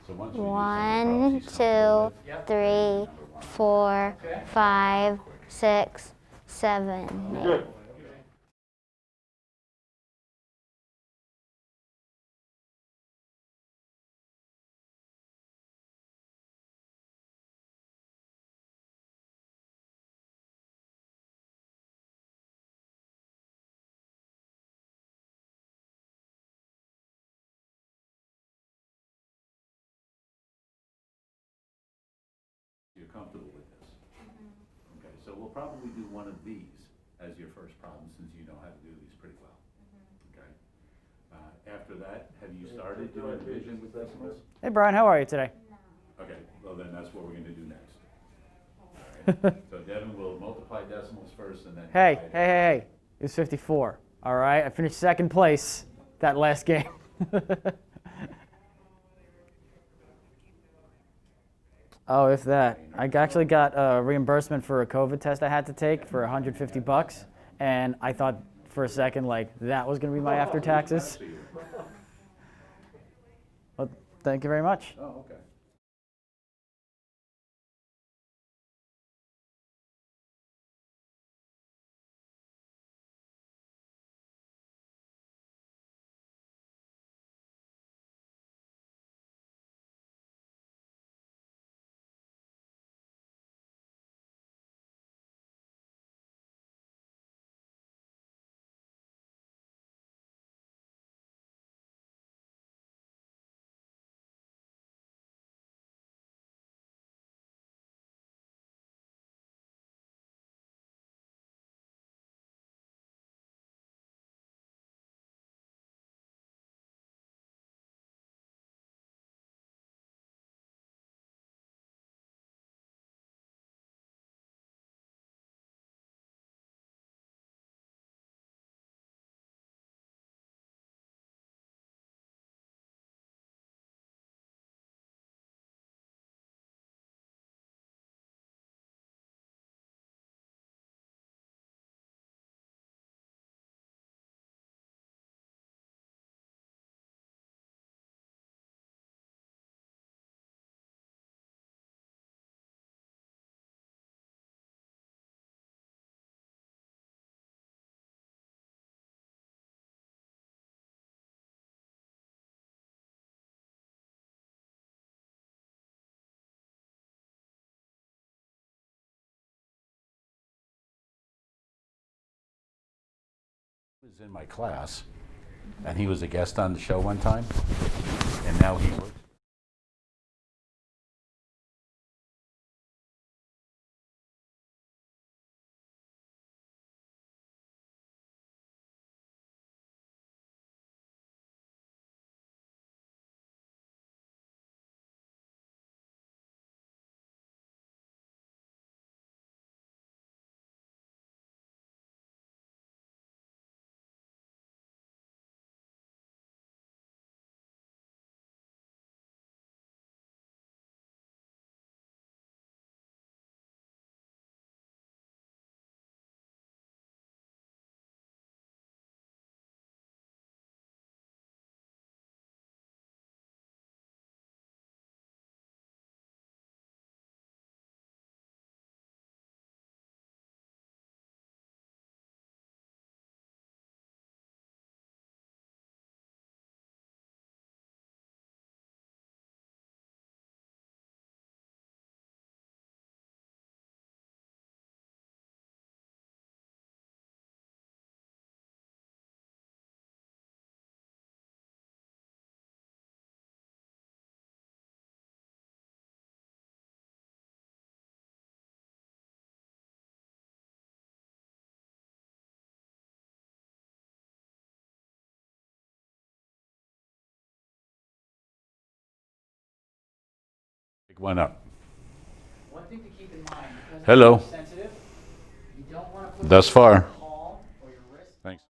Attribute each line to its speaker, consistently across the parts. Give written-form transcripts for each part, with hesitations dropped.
Speaker 1: So once we do some of the
Speaker 2: 1,
Speaker 1: problems he's comfortable
Speaker 2: 2,
Speaker 1: with,
Speaker 2: 3, 4, 5, 6, 7, 8.
Speaker 1: you're comfortable with this. Okay, so we'll probably do one of these as your first problem since you know how to do these pretty well. Okay. After that, have you started doing division with decimals?
Speaker 3: Hey Brian, how are you today?
Speaker 1: Okay, well then that's what we're gonna do next. All right. So Devin will multiply decimals first and then.
Speaker 3: Hey. It was 54. All right, I finished second place that last game. Oh, if that. I actually got a reimbursement for a COVID test I had to take for $150, and I thought for a second like that was going to be my after taxes. Well, thank you very much.
Speaker 1: Oh, okay. He was in my class, and he was a guest on the show one time, and now he works. Pick one up.
Speaker 3: One thing to keep in mind, because
Speaker 1: Hello.
Speaker 3: it's sensitive, you don't want to put
Speaker 1: Thus far. Thanks.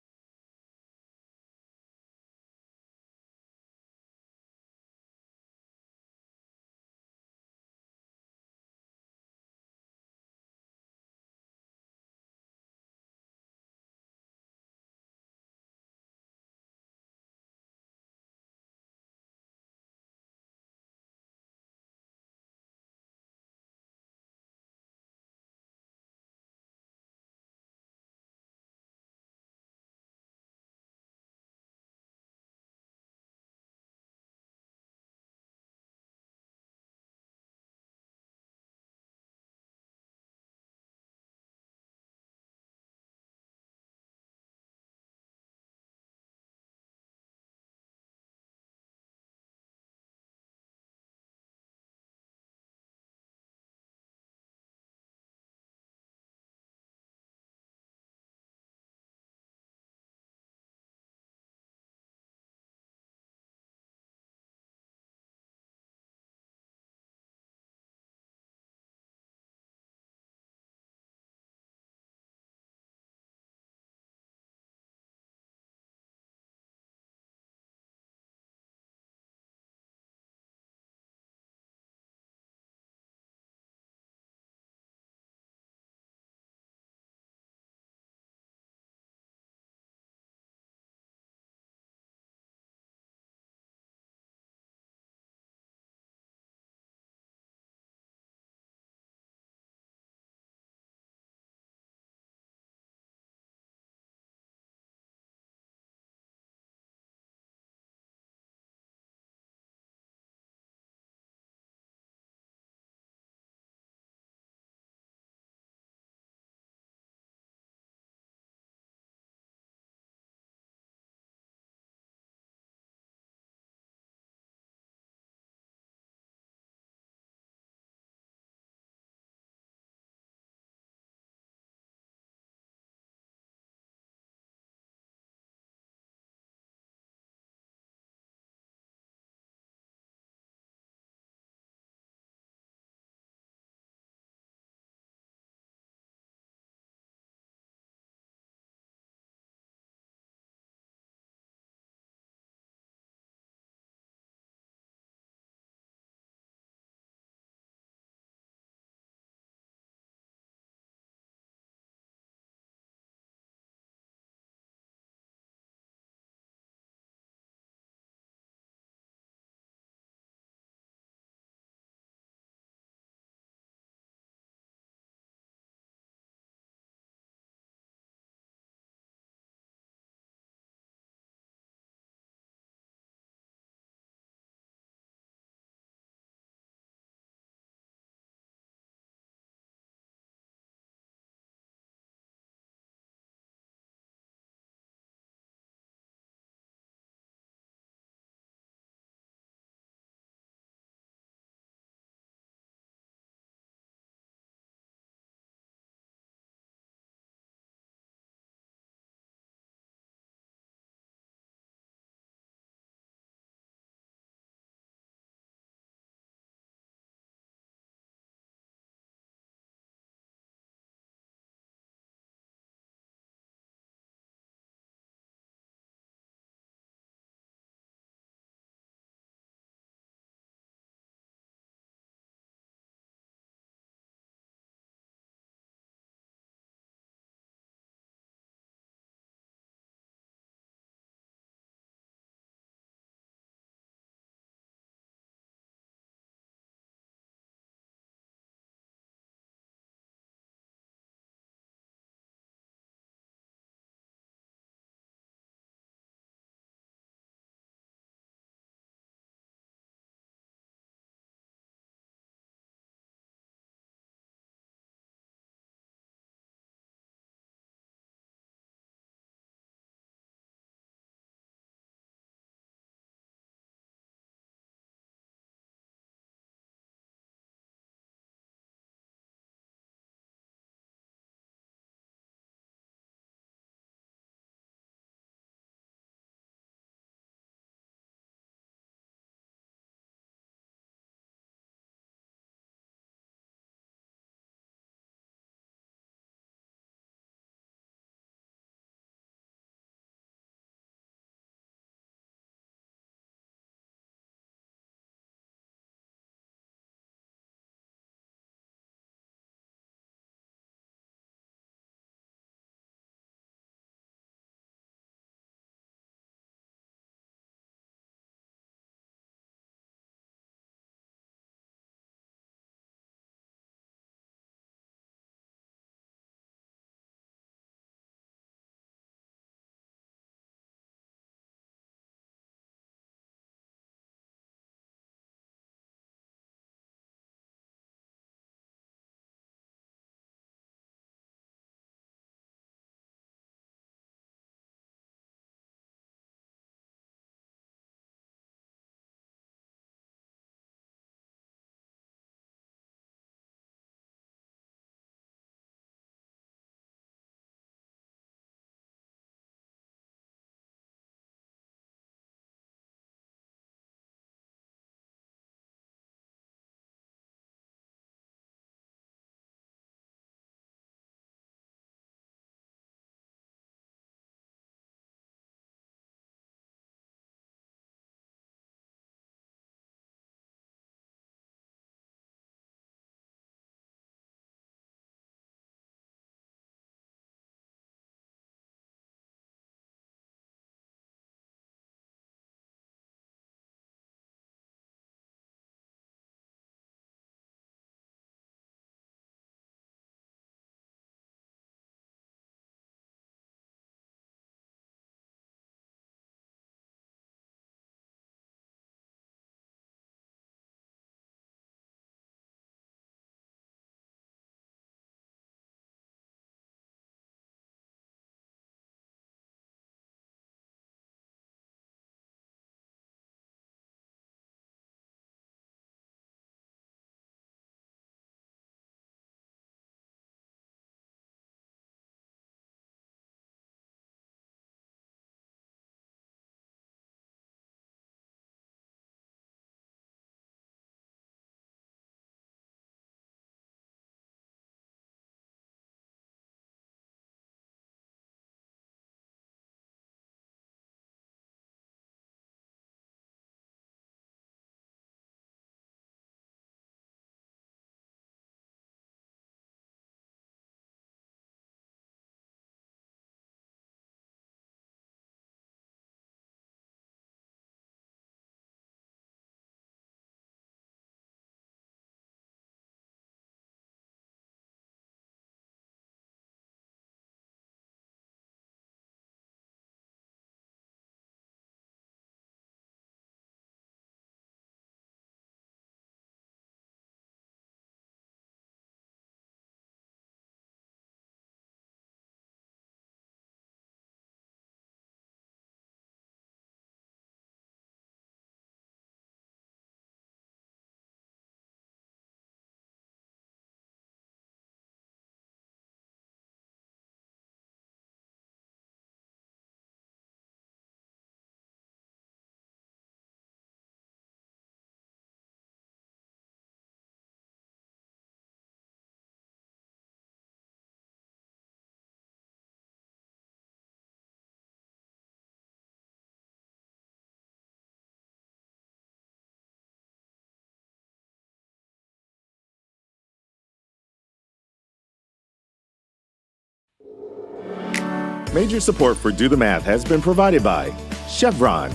Speaker 4: Major support for Do the Math has been provided by Chevron,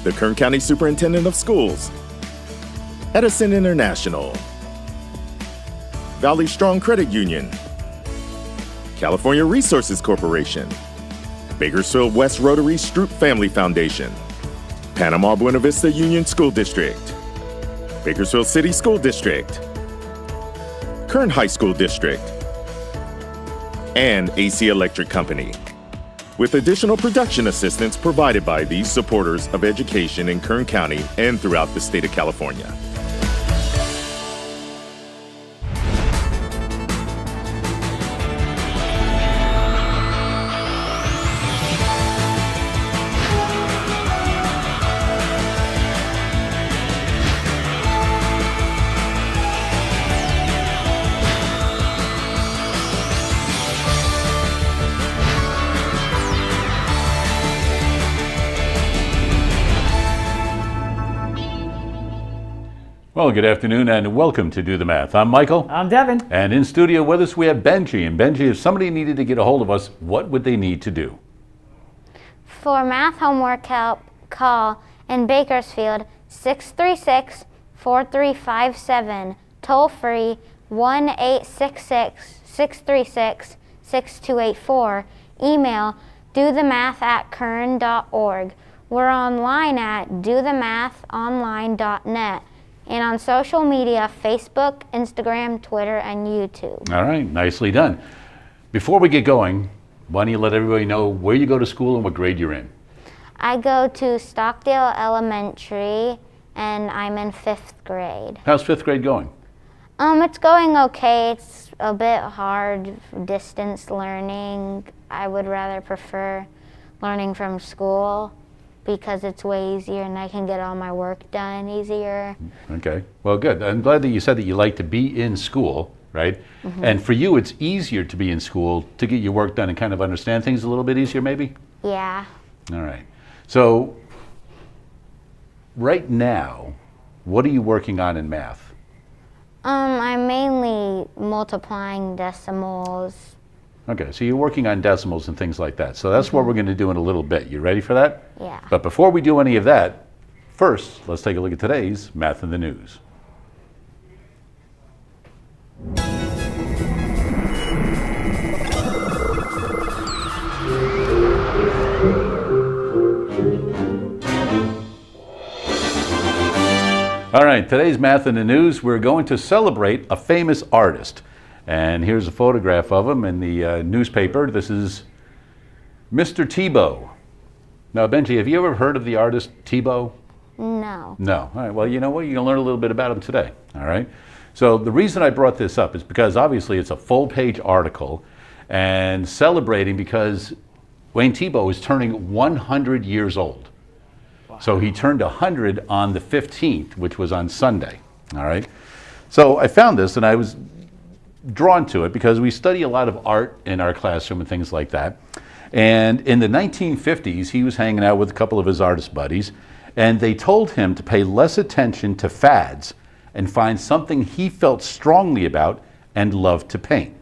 Speaker 4: the Kern County Superintendent of Schools, Edison International, Valley Strong Credit Union, California Resources Corporation, Bakersfield West Rotary Stroop Family Foundation, Panama Buena Vista Union School District, Bakersfield City School District, Kern High School District, and AC Electric Company, with additional production assistance provided by these supporters of education in Kern County and throughout the state of California.
Speaker 1: Well, good afternoon and welcome to Do the Math. I'm Michael.
Speaker 3: I'm Devin.
Speaker 1: And in studio with us we have Benji. And Benji, if somebody needed to get a hold of us, what would they need to do?
Speaker 2: For math homework help, call in Bakersfield 636-4357, toll free 1-866-636-6284, email dothemath@kern.org. We're online at dothemathonline.net. And on social media, Facebook, Instagram, Twitter, and YouTube.
Speaker 1: All right, nicely done. Before we get going, why don't you let everybody know where you go to school and what grade you're in?
Speaker 2: I go to Stockdale Elementary, and I'm in 5th grade.
Speaker 1: How's 5th grade going?
Speaker 2: It's going okay. It's a bit hard, distance learning. I would rather prefer learning from school, because it's way easier and I can get all my work done easier.
Speaker 1: Okay, well good. I'm glad that you said that you like to be in school, right? Mm-hmm. And for you it's easier to be in school to get your work done and kind of understand things a little bit easier maybe?
Speaker 2: Yeah.
Speaker 1: All right. So right now, what are you working on in math?
Speaker 2: I'm mainly multiplying decimals.
Speaker 1: Okay, so you're working on decimals and things like that. So that's what we're going to do in a little bit. You ready for that?
Speaker 2: Yeah.
Speaker 1: But before we do any of that, first, let's take a look at today's Math in the News. All right, today's Math in the News, we're going to celebrate a famous artist. And here's a photograph of him in the newspaper. This is Mr. Tebow. Now, Benji, have you ever heard of the artist Tebow?
Speaker 2: No.
Speaker 1: No. All right, well, you know what? You're going to learn a little bit about him today. All right? So the reason I brought this up is because obviously it's a full-page article and celebrating because Wayne Tebow is turning 100 years old. Wow. So he turned 100 on the 15th, which was on Sunday. All right? So I found this and I was drawn to it because we study a lot of art in our classroom and things like that. And in the 1950s, he was hanging out with a couple of his artist buddies, and they told him to pay less attention to fads and find something he felt strongly about and loved to paint.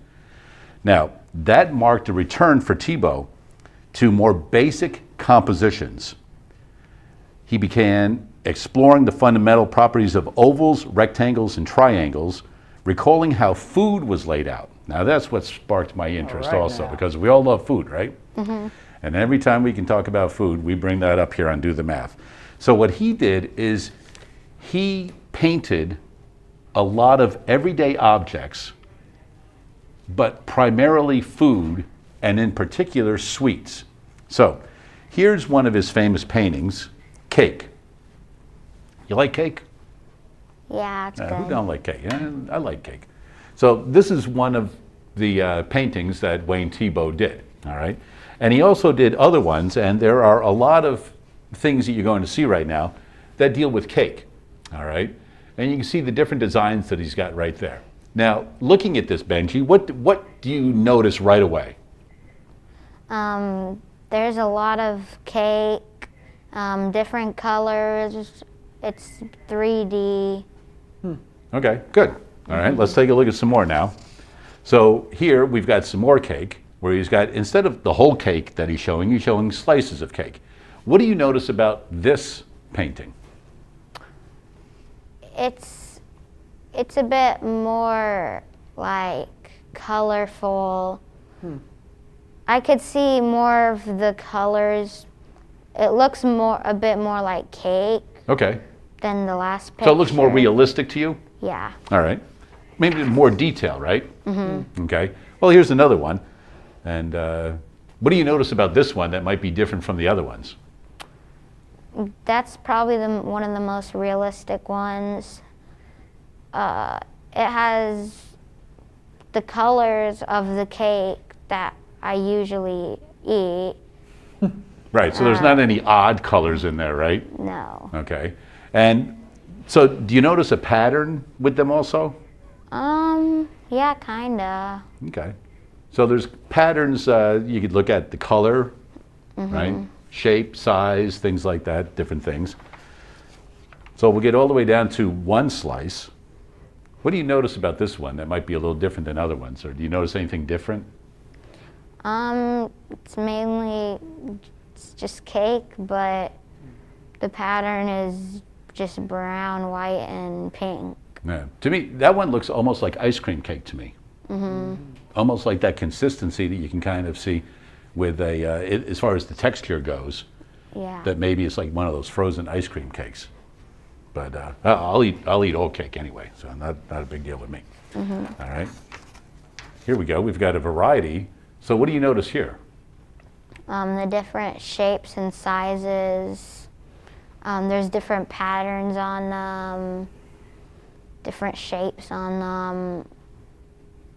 Speaker 1: Now, that marked a return for Tebow to more basic compositions. He began exploring the fundamental properties of ovals, rectangles, and triangles, recalling how food was laid out. Now that's what sparked my interest also, because we all love food, right? Mm-hmm. And every time we can talk about food, we bring that up here on Do the Math. So what he did is he painted a lot of everyday objects, but primarily food, and in particular sweets. So here's one of his famous paintings, Cake. You like cake?
Speaker 2: Yeah, it's good.
Speaker 1: Who don't like cake? I like cake. So this is one of the paintings that Wayne Tebow did, all right? And he also did other ones, and there are a lot of things that you're going to see right now that deal with cake, all right? And you can see the different designs that he's got right there. Now, looking at this, Benji, what do you notice right away?
Speaker 2: There's a lot of cake, different colors. It's 3D.
Speaker 1: Okay, good. All right, let's take a look at some more now. So here we've got some more cake, where he's got, instead of the whole cake that he's showing slices of cake. What do you notice about this painting?
Speaker 2: It's a bit more like colorful. I could see more of the colors. It looks a bit more like cake
Speaker 1: Okay.
Speaker 2: than the last picture.
Speaker 1: So it looks more realistic to you?
Speaker 2: Yeah.
Speaker 1: All right. Maybe more detail, right? Mm-hmm. Okay. Well, here's another one. And what do you notice about this one that might be different from the other ones?
Speaker 2: That's probably one of the most realistic ones. It has the colors of the cake that I usually eat.
Speaker 1: Right, so there's not any odd colors in there, right?
Speaker 2: No.
Speaker 1: Okay. And so do you notice a pattern with them also?
Speaker 2: Yeah, kinda.
Speaker 1: Okay. So there's patterns, you could look at the color, right? Shape, size, things like that, different things. So we'll get all the way down to one slice. What do you notice about this one that might be a little different than other ones? Or do you notice anything different?
Speaker 2: It's mainly just cake, but the pattern is just brown, white, and pink.
Speaker 1: Yeah. To me, that one looks almost like ice cream cake to me. Almost like that consistency that you can kind of see with as far as the texture goes,
Speaker 2: Yeah.
Speaker 1: that maybe it's like one of those frozen ice cream cakes. But I'll eat all cake anyway, so not a big deal with me. All right. Here we go. We've got a variety. So what do you notice here?
Speaker 2: The different shapes and sizes. There's different patterns on them, different shapes on them.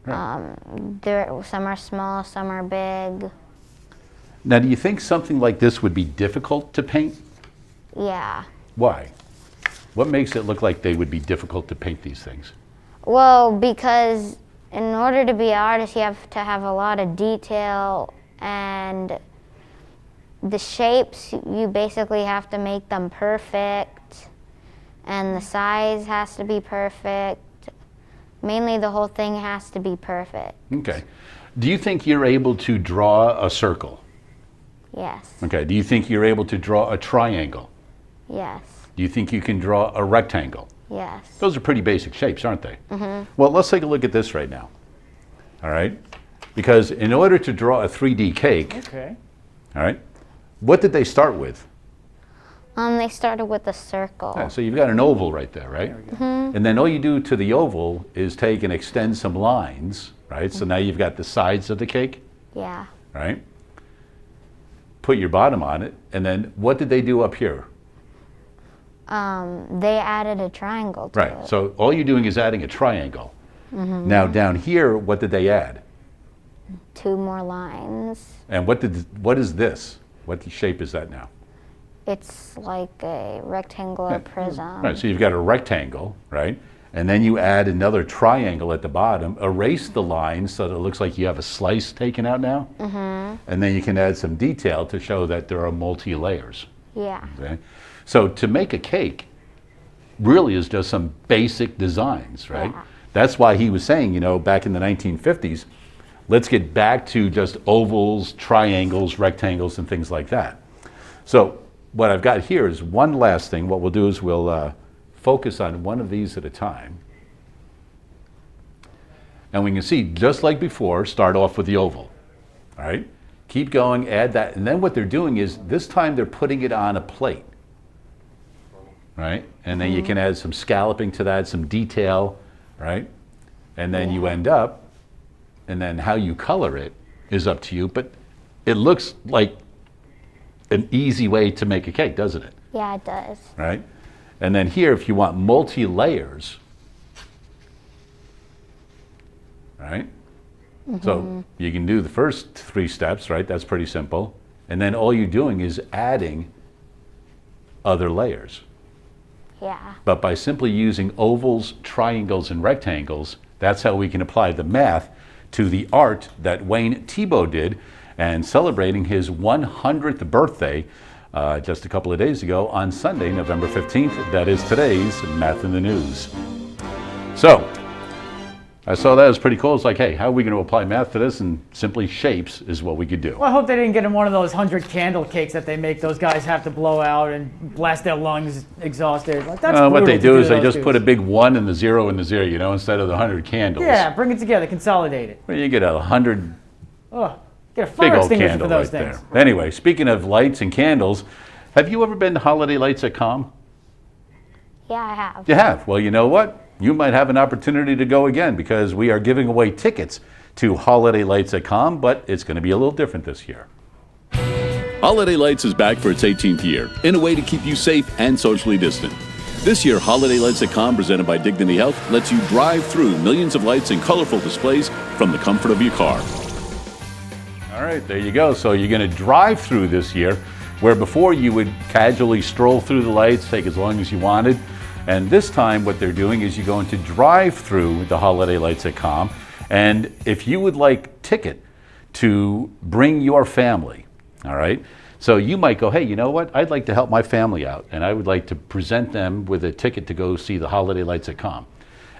Speaker 2: Some are small, some are big.
Speaker 1: Now, do you think something like this would be difficult to paint?
Speaker 2: Yeah.
Speaker 1: Why? What makes it look like they would be difficult to paint these things?
Speaker 2: Well, because in order to be an artist, you have to have a lot of detail, and the shapes, you basically have to make them perfect, and the size has to be perfect. Mainly the whole thing has to be perfect.
Speaker 1: Okay. Do you think you're able to draw a circle?
Speaker 2: Yes.
Speaker 1: Okay. Do you think you're able to draw a triangle?
Speaker 2: Yes.
Speaker 1: Do you think you can draw a rectangle?
Speaker 2: Yes.
Speaker 1: Those are pretty basic shapes, aren't they? Well, let's take a look at this right now. All right? Because in order to draw a 3D cake,
Speaker 3: Okay.
Speaker 1: all right, what did they start with?
Speaker 2: They started with a circle.
Speaker 1: Yeah, so you've got an oval right there, right? And then all you do to the oval is take and extend some lines, right? So now you've got the sides of the cake,
Speaker 2: Yeah.
Speaker 1: right? Put your bottom on it, and then what did they do up here?
Speaker 2: They added a triangle to
Speaker 1: Right,
Speaker 2: it.
Speaker 1: so all you're doing is adding a triangle. Now down here, what did they add?
Speaker 2: 2 more lines.
Speaker 1: And what is this? What shape is that now?
Speaker 2: It's like a rectangular prism.
Speaker 1: Right, so you've got a rectangle, right? And then you add another triangle at the bottom, erase the lines so that it looks like you have a slice taken out now. And then you can add some detail to show that there are multi-layers.
Speaker 2: Yeah.
Speaker 1: Okay? So to make a cake really is just some basic designs, right?
Speaker 2: Yeah.
Speaker 1: That's why he was saying, you know, back in the 1950s, let's get back to just ovals, triangles, rectangles, and things like that. So what I've got here is one last thing. What we'll do is we'll focus on one of these at a time. And we can see, just like before, start off with the oval, all right? Keep going, add that, and then what they're doing is, this time they're putting it on a plate, right? And then you can add some scalloping to that, some detail, right? And then you end up, and then how you color it is up to you, but it looks like an easy way to make a cake, doesn't it?
Speaker 2: Yeah, it does.
Speaker 1: Right? And then here, if you want multi-layers, right? So you can do the first 3 steps, right? That's pretty simple. And then all you're doing is adding other layers.
Speaker 2: Yeah.
Speaker 1: But by simply using ovals, triangles, and rectangles, that's how we can apply the math to the art that Wayne Thiebaud did, and celebrating his 100th birthday just a couple of days ago on Sunday, November 15th. That is today's Math in the News. So, I saw that as pretty cool. It's like, hey, how are we going to apply math to this? And simply shapes is what we could do.
Speaker 3: Well, I hope they didn't get in one of those 100 candle cakes that they make those guys have to blow out and blast their lungs exhausted. Like, that's
Speaker 1: What
Speaker 3: brutal
Speaker 1: they
Speaker 3: to
Speaker 1: do is they
Speaker 3: those
Speaker 1: just put a
Speaker 3: dudes.
Speaker 1: big 1 and the 0 and the 0, you know, instead of the 100 candles.
Speaker 3: Yeah, bring it together, consolidate it.
Speaker 1: Well, you get 100
Speaker 3: Oh, get a
Speaker 1: big
Speaker 3: fire
Speaker 1: old
Speaker 3: extinguisher
Speaker 1: candle
Speaker 3: for those
Speaker 1: right
Speaker 3: things.
Speaker 1: there. Anyway, speaking of lights and candles, have you ever been to Holiday Lights at Com?
Speaker 2: Yeah, I have.
Speaker 1: You have. Well, you know what? You might have an opportunity to go again because we are giving away tickets to Holiday Lights at Com, but it's going to be a little different this year.
Speaker 5: Holiday Lights is back for its 18th year in a way to keep you safe and socially distant. This year, Holiday Lights at Com, presented by Dignity Health, lets you drive through millions of lights and colorful displays from the comfort of your car.
Speaker 1: All right, there you go. So you're going to drive through this year, where before you would casually stroll through the lights, take as long as you wanted. And this time what they're doing is you're going to drive through the Holiday Lights at Com. And if you would like ticket to bring your family, all right, so you might go, hey, you know what? I'd like to help my family out, and I would like to present them with a ticket to go see the Holiday Lights at Com.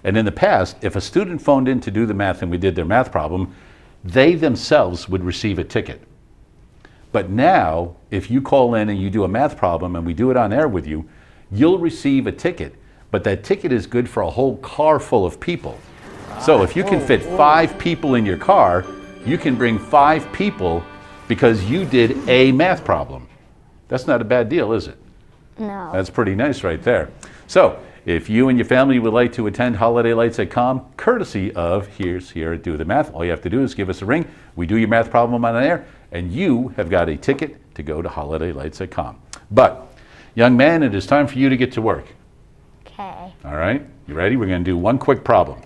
Speaker 1: And in the past, if a student phoned in to do the math and we did their math problem, they themselves would receive a ticket. But now, if you call in and you do a math problem and we do it on air with you, you'll receive a ticket, but that ticket is good for a whole car full of people. So if you can fit 5 people in your car, you can bring 5 people because you did a math problem. That's not a bad deal, is it?
Speaker 2: No.
Speaker 1: That's pretty nice right there. So if you and your family would like to attend Holiday Lights at Com, courtesy of Here's Here at Do the Math, all you have to do is give us a ring. We do your math problem on air, and you have got a ticket to go to Holiday Lights at Com. But, young man, it is time for you to get to work.
Speaker 2: Okay.
Speaker 1: All right, you ready? We're going to do one quick problem.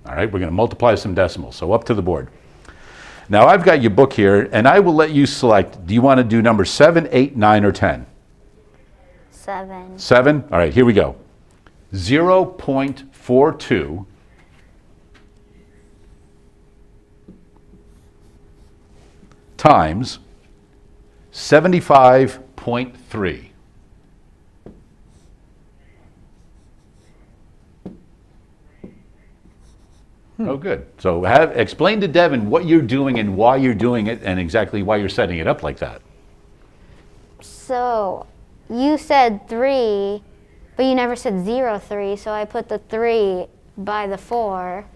Speaker 1: All right, we're going to multiply some decimals, so up to the board. Now, I've got your book here, and I will let you select. Do you want to do number 7, 8, 9, or 10?
Speaker 2: 7.
Speaker 1: 7? All right, here we go. 0.42 times 75.3. Oh, good. So explain to Devin what you're doing and why you're doing it and exactly why you're setting it up like that.
Speaker 2: So you said 3, but you never said 0, 3, so I put the 3 by the 4,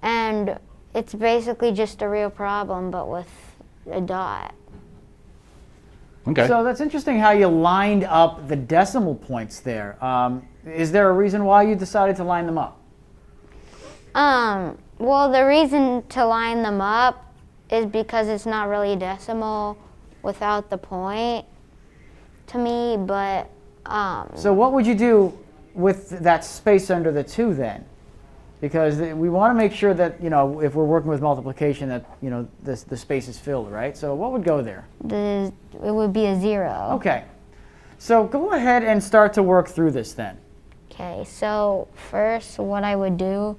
Speaker 2: and it's basically just a real problem, but with a dot.
Speaker 1: Okay.
Speaker 3: So that's interesting how you lined up the decimal points there. Is there a reason why you decided to line them up?
Speaker 2: Well, the reason to line them up is because it's not really decimal without the point to me, but
Speaker 3: So what would you do with that space under the 2 then? Because we want to make sure that, you know, if we're working with multiplication that, you know, the space is filled, right? So what would go there?
Speaker 2: it would be a 0.
Speaker 3: Okay. So go ahead and start to work through this then.
Speaker 2: Okay, so first what I would do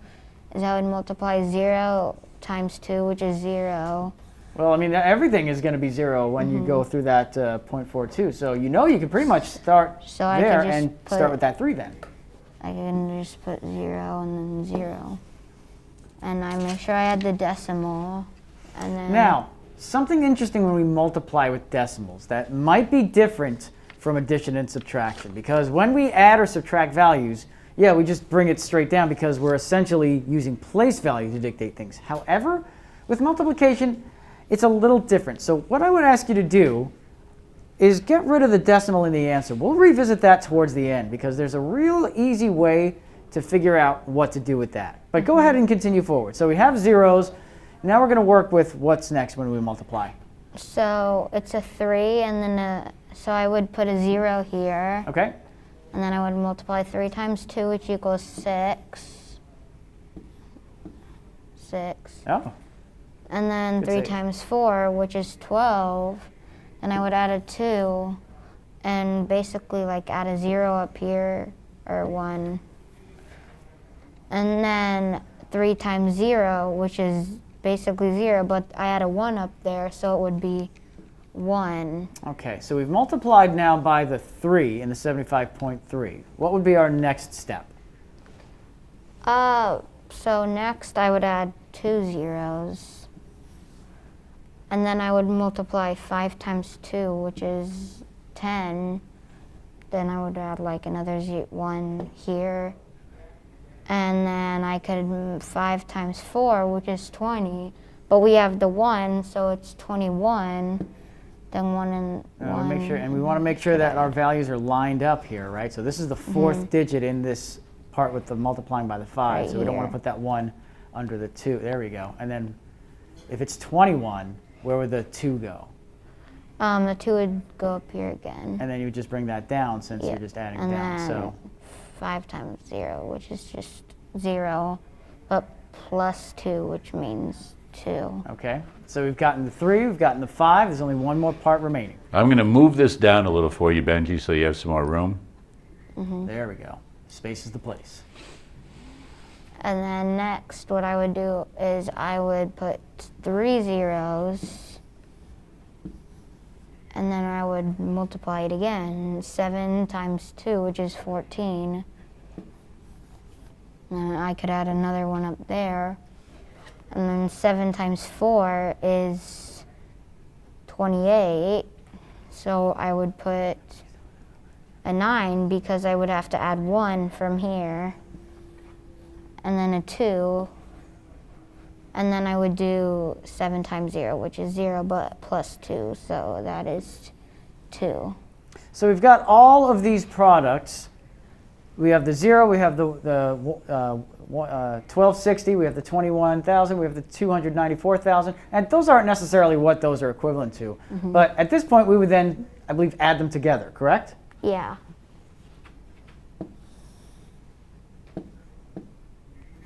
Speaker 2: is I would multiply 0 times 2, which is 0.
Speaker 3: Well, I mean, everything is going to be 0 when you go through that 0.42. So you know you can pretty much start
Speaker 2: So I could
Speaker 3: there
Speaker 2: just
Speaker 3: and start with that 3 then.
Speaker 2: I can just put 0 and then 0. And I make sure I add the decimal. And then
Speaker 3: Now, something interesting when we multiply with decimals that might be different from addition and subtraction, because when we add or subtract values, yeah, we just bring it straight down because we're essentially using place value to dictate things. However, with multiplication, it's a little different. So what I would ask you to do is get rid of the decimal in the answer. We'll revisit that towards the end because there's a real easy way to figure out what to do with that. But go ahead and continue forward. So we have zeros. Now we're going to work with what's next when we multiply.
Speaker 2: so it's a 3, and then so I would put a 0 here.
Speaker 3: Okay?
Speaker 2: And then I would multiply 3 times 2, which equals 6. 6.
Speaker 3: Oh,
Speaker 2: And then
Speaker 3: Good
Speaker 2: 3
Speaker 3: save.
Speaker 2: times 4, which is 12. And I would add a 2, and basically like add a 0 up here, or 1. And then 3 times 0, which is basically 0, but I add a 1 up there, so it would be 1.
Speaker 3: okay. So we've multiplied now by the 3 in the 75.3. What would be our next step?
Speaker 2: So next I would add 2 zeros. And then I would multiply 5 times 2, which is 10. Then I would add like another 1 here. And then I could 5 times 4, which is 20. But we have the 1, so it's 21. Then 1 and 1.
Speaker 3: We want to make sure that our values are lined up here, right? So this is the 4th digit in this part with the multiplying by the 5.
Speaker 2: Right
Speaker 3: so we don't want to
Speaker 2: here.
Speaker 3: put that 1 under the 2. There we go. And then if it's 21, where would the 2 go?
Speaker 2: The 2 would go up here again.
Speaker 3: And then you would just bring that down since you're just adding
Speaker 2: and
Speaker 3: down.
Speaker 2: then
Speaker 3: So
Speaker 2: 5 times 0, which is just 0, but plus 2, which means 2.
Speaker 3: okay. So we've gotten the 3, we've gotten the 5. There's only one more part remaining.
Speaker 6: I'm going to move this down a little for you, Benji, so you have some more room.
Speaker 3: There we go. Space is the place.
Speaker 2: And then next, what I would do is I would put 3 zeros, and then I would multiply it again. 7 times 2, which is 14. And I could add another one up there. And then 7 times 4 is 28. So I would put a 9 because I would have to add 1 from here. And then a 2. And then I would do 7 times 0, which is 0, but plus 2. So that is 2.
Speaker 3: So we've got all of these products. We have the 0, we have the 1260, we have the 21,000, we have the 294,000, and those aren't necessarily what those are equivalent to. But at this point, we would then, I believe, add them together, correct?
Speaker 2: Yeah.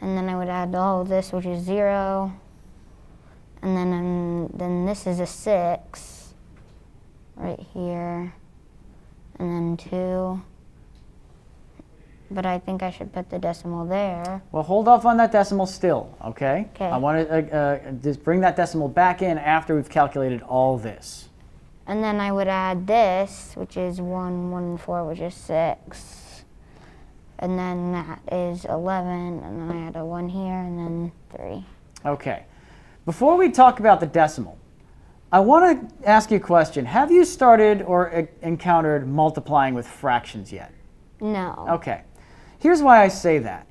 Speaker 2: And then I would add all of this, which is 0. And then this is a 6 right here. And then 2. But I think I should put the decimal there.
Speaker 3: Well, hold off on that decimal still, okay?
Speaker 2: 'Kay.
Speaker 3: I want to just bring that decimal back in after we've calculated all this.
Speaker 2: And then I would add this, which is 1, 1, and 4, which is 6. And then that is 11. And then I add a 1 here, and then 3.
Speaker 3: Okay. Before we talk about the decimal, I want to ask you a question. Have you started or encountered multiplying with fractions yet?
Speaker 2: No.
Speaker 3: Okay. Here's why I say that.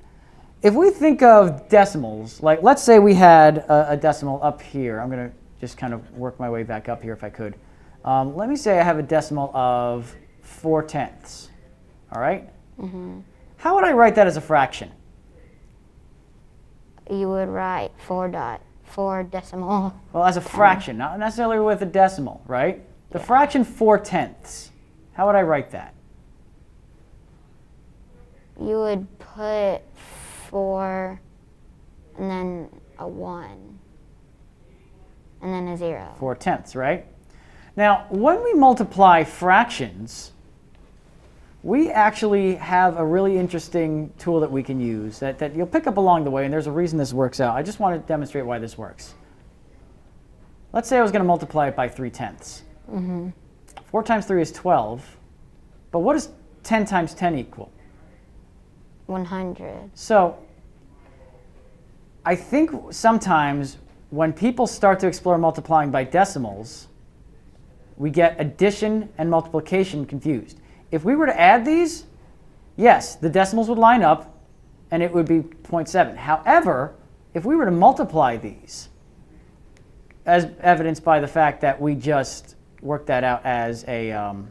Speaker 3: If we think of decimals, like let's say we had a decimal up here. I'm going to just kind of work my way back up here if I could. Let me say I have a decimal of 4/10. All right? How would I write that as a fraction?
Speaker 2: You would write 4 decimal.
Speaker 3: Well, as a fraction, not necessarily with a decimal, right? The fraction 4/10. How would I write that?
Speaker 2: You would put 4 and then a 1 and then a 0.
Speaker 3: 4/10, right? Now, when we multiply fractions, we actually have a really interesting tool that we can use that you'll pick up along the way, and there's a reason this works out. I just want to demonstrate why this works. Let's say I was going to multiply it by 3/10. 4 times 3 is 12, but what does 10 times 10 equal?
Speaker 2: 100.
Speaker 3: So I think sometimes when people start to explore multiplying by decimals, we get addition and multiplication confused. If we were to add these, yes, the decimals would line up and it would be 0.7. However, if we were to multiply these, as evidenced by the fact that we just worked that out as a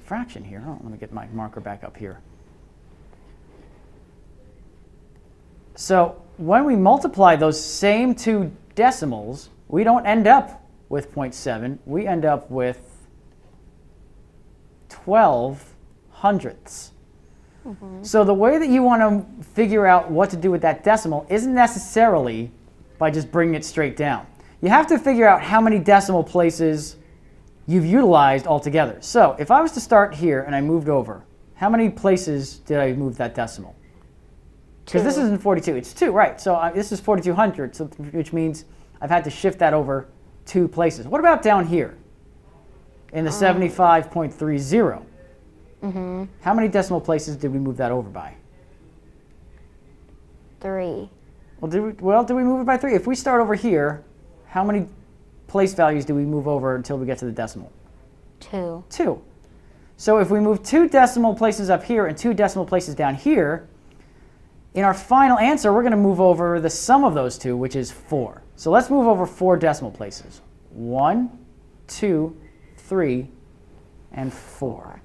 Speaker 3: fraction here. Oh, let me get my marker back up here. So when we multiply those same two decimals, we don't end up with 0.7. We end up with 12 hundredths. So the way that you want to figure out what to do with that decimal isn't necessarily by just bringing it straight down. You have to figure out how many decimal places you've utilized altogether. So if I was to start here and I moved over, how many places did I move that decimal? Because this isn't 42, it's 2, right? So this is 4200, so, which means I've had to shift that over 2 places. What about down here in the 75.30? How many decimal places did we move that over by?
Speaker 2: 3.
Speaker 3: Well, do we move it by 3? If we start over here, how many place values do we move over until we get to the decimal?
Speaker 2: 2.
Speaker 3: 2. So if we move 2 decimal places up here and 2 decimal places down here, in our final answer, we're going to move over the sum of those 2, which is 4. So let's move over 4 decimal places. 1, 2, 3, and 4.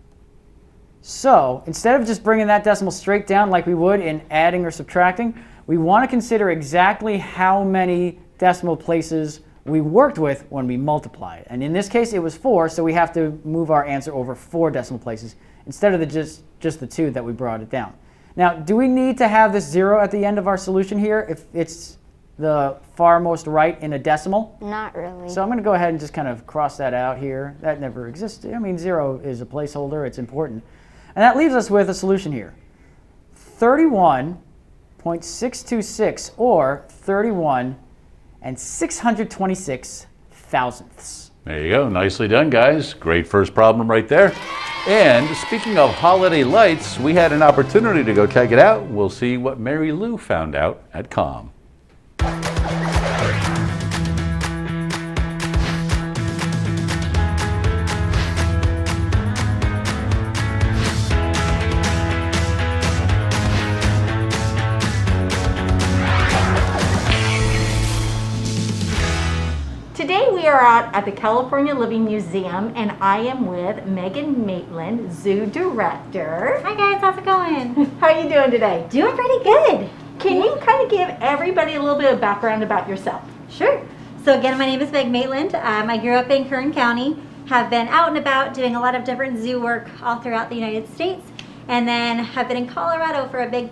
Speaker 3: So instead of just bringing that decimal straight down like we would in adding or subtracting, we want to consider exactly how many decimal places we worked with when we multiplied. And in this case, it was 4, so we have to move our answer over 4 decimal places instead of just the 2 that we brought it down. Now, do we need to have this 0 at the end of our solution here if it's the farmost right in a decimal?
Speaker 2: Not really.
Speaker 3: So I'm going to go ahead and just kind of cross that out here. That never existed. I mean, 0 is a placeholder. It's important. And that leaves us with a solution here. 31.626, or 31 and 626 thousandths.
Speaker 6: There you go. Nicely done, guys. Great first problem right there. And speaking of holiday lights, we had an opportunity to go check it out. We'll see what Mary Lou found out at COM.
Speaker 7: Today we are out at the California Living Museum, and I am with Megan Maitland, Zoo Director.
Speaker 8: Hi guys, how's it going?
Speaker 7: How are you doing today?
Speaker 8: Doing pretty good.
Speaker 7: Can you kind of give everybody a little bit of background about yourself?
Speaker 8: Sure. So again, my name is Meg Maitland. I grew up in Kern County, have been out and about doing a lot of different zoo work all throughout the United States, and then have been in Colorado for a big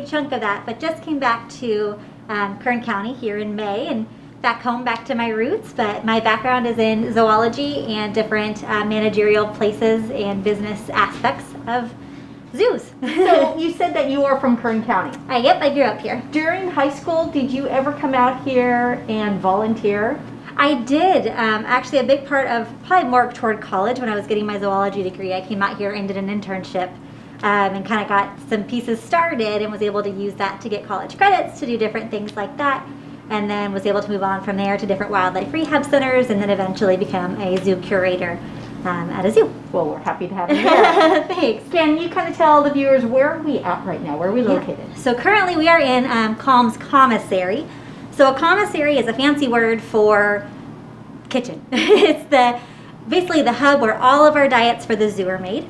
Speaker 8: chunk of that, but just came back to Kern County here in May, and back home, back to my roots. But my background is in zoology and different managerial places and business aspects of zoos.
Speaker 7: So you said that you are from Kern County.
Speaker 8: Yep, I grew up here.
Speaker 7: During high school, did you ever come out here and volunteer?
Speaker 8: I did. Actually, a big part of, probably more toward college, when I was getting my zoology degree, I came out here and did an internship and kind of got some pieces started and was able to use that to get college credits to do different things like that. And then was able to move on from there to different wildlife rehab centers, and then eventually become a zoo curator at a zoo.
Speaker 7: Well, we're happy to have you here.
Speaker 8: Thanks.
Speaker 7: Can you kind of tell the viewers where are we at right now? Where are we located?
Speaker 8: Yeah. So currently we are in COM's commissary. So a commissary is a fancy word for kitchen. It's basically the hub where all of our diets for the zoo are made.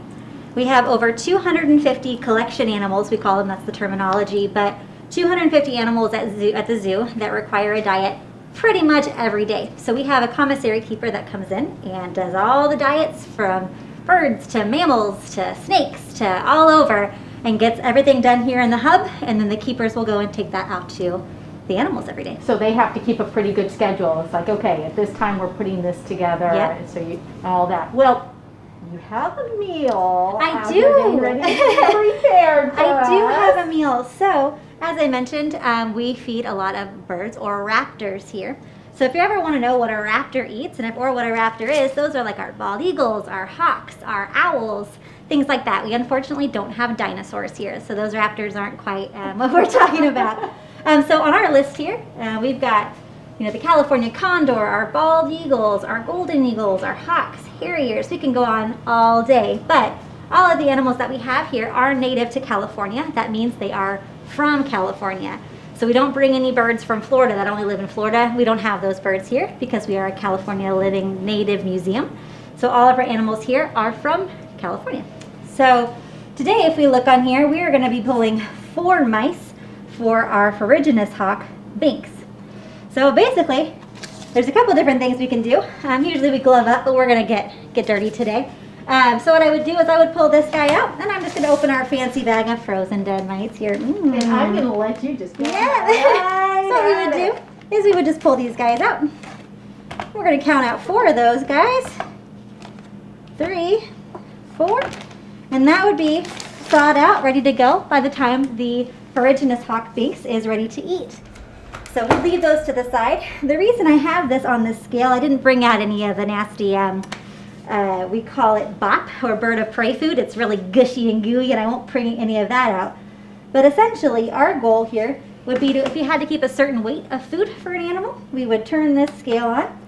Speaker 8: We have over 250 collection animals, we call them, that's the terminology, but 250 animals at the zoo that require a diet pretty much every day. So we have a commissary keeper that comes in and does all the diets, from birds to mammals to snakes to all over, and gets everything done here in the hub, and then the keepers will go and take that out to the animals every day.
Speaker 7: So they have to keep a pretty good schedule. It's like, okay, at this time we're putting this together,
Speaker 8: Yep.
Speaker 7: and so you all that. Well, you have a meal.
Speaker 8: I
Speaker 7: out
Speaker 8: do.
Speaker 7: there getting ready to be prepared for
Speaker 8: I do
Speaker 7: us.
Speaker 8: have a meal. So, as I mentioned, we feed a lot of birds, or raptors, here. So if you ever want to know what a raptor eats, or what a raptor is, those are like our bald eagles, our hawks, our owls, things like that. We unfortunately don't have dinosaurs here, so those raptors aren't quite what we're talking about. So on our list here, we've got the California condor, our bald eagles, our golden eagles, our hawks, harriers. We can go on all day, but all of the animals that we have here are native to California. That means they are from California. So we don't bring any birds from Florida that only live in Florida. We don't have those birds here because we are a California Living Native Museum. So all of our animals here are from California. So today, if we look on here, we are going to be pulling 4 mice for our ferruginous hawk, Binks. So basically, there's a couple different things we can do. Usually we glove up, but we're going to get dirty today. So what I would do is I would pull this guy out, and I'm just going to open our fancy bag of frozen dead mice here.
Speaker 7: And I'm going to let you just go.
Speaker 8: Yeah. So what we would do is we would just pull these guys out. We're going to count out 4 of those guys. 3, 4. And that would be thawed out, ready to go by the time the ferruginous hawk Binks is ready to eat. So we'll leave those to the side. The reason I have this on this scale, I didn't bring out any of the nasty, we call it BOP, or bird of prey food. It's really gushy and gooey, and I won't bring any of that out. But essentially, our goal here would be to, if you had to keep a certain weight of food for an animal, we would turn this scale on.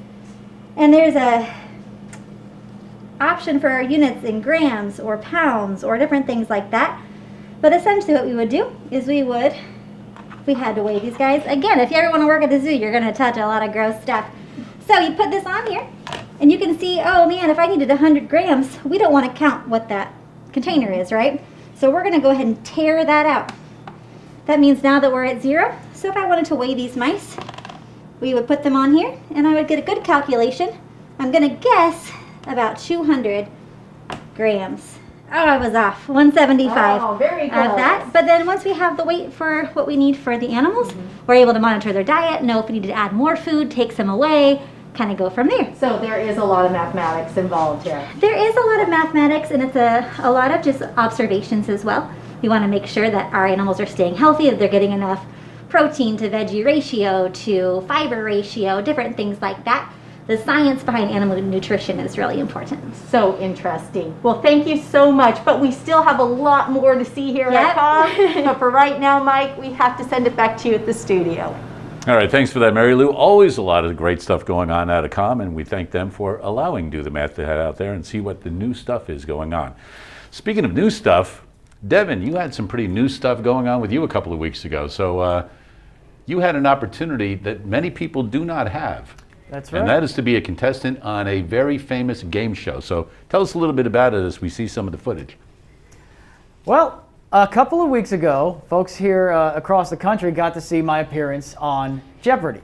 Speaker 8: And there's a option for our units in grams or pounds or different things like that. But essentially what we would do is we had to weigh these guys. Again, if you ever want to work at the zoo, you're going to touch a lot of gross stuff. So you put this on here, and you can see, oh man, if I needed 100 grams, we don't want to count what that container is, right? So we're going to go ahead and tear that out. That means now that we're at 0, so if I wanted to weigh these mice, we would put them on here, and I would get a good calculation. I'm going to guess about 200 grams. Oh, I was off. 175
Speaker 7: Oh, very
Speaker 8: of
Speaker 7: close.
Speaker 8: that. But then once we have the weight for what we need for the animals, we're able to monitor their diet, know if we need to add more food, take some away, kind of go from there.
Speaker 7: So there is a lot of mathematics involved here.
Speaker 8: There is a lot of mathematics, and it's a lot of just observations as well. We want to make sure that our animals are staying healthy, that they're getting enough protein to veggie ratio, to fiber ratio, different things like that. The science behind animal nutrition is really important.
Speaker 7: So interesting. Well, thank you so much, but we still have a lot more to see here
Speaker 8: Yep.
Speaker 7: at COM. But for right now, Mike, we have to send it back to you at the studio.
Speaker 6: All right, thanks for that, Mary Lou. Always a lot of great stuff going on out of COM, and we thank them for allowing Do the Math to head out there and see what the new stuff is going on. Speaking of new stuff, Devin, you had some pretty new stuff going on with you a couple of weeks ago. So you had an opportunity that many people do not have.
Speaker 3: That's right.
Speaker 6: And that is to be a contestant on a very famous game show. So tell us a little bit about it as we see some of the footage.
Speaker 3: Well, a couple of weeks ago, folks here across the country got to see my appearance on Jeopardy!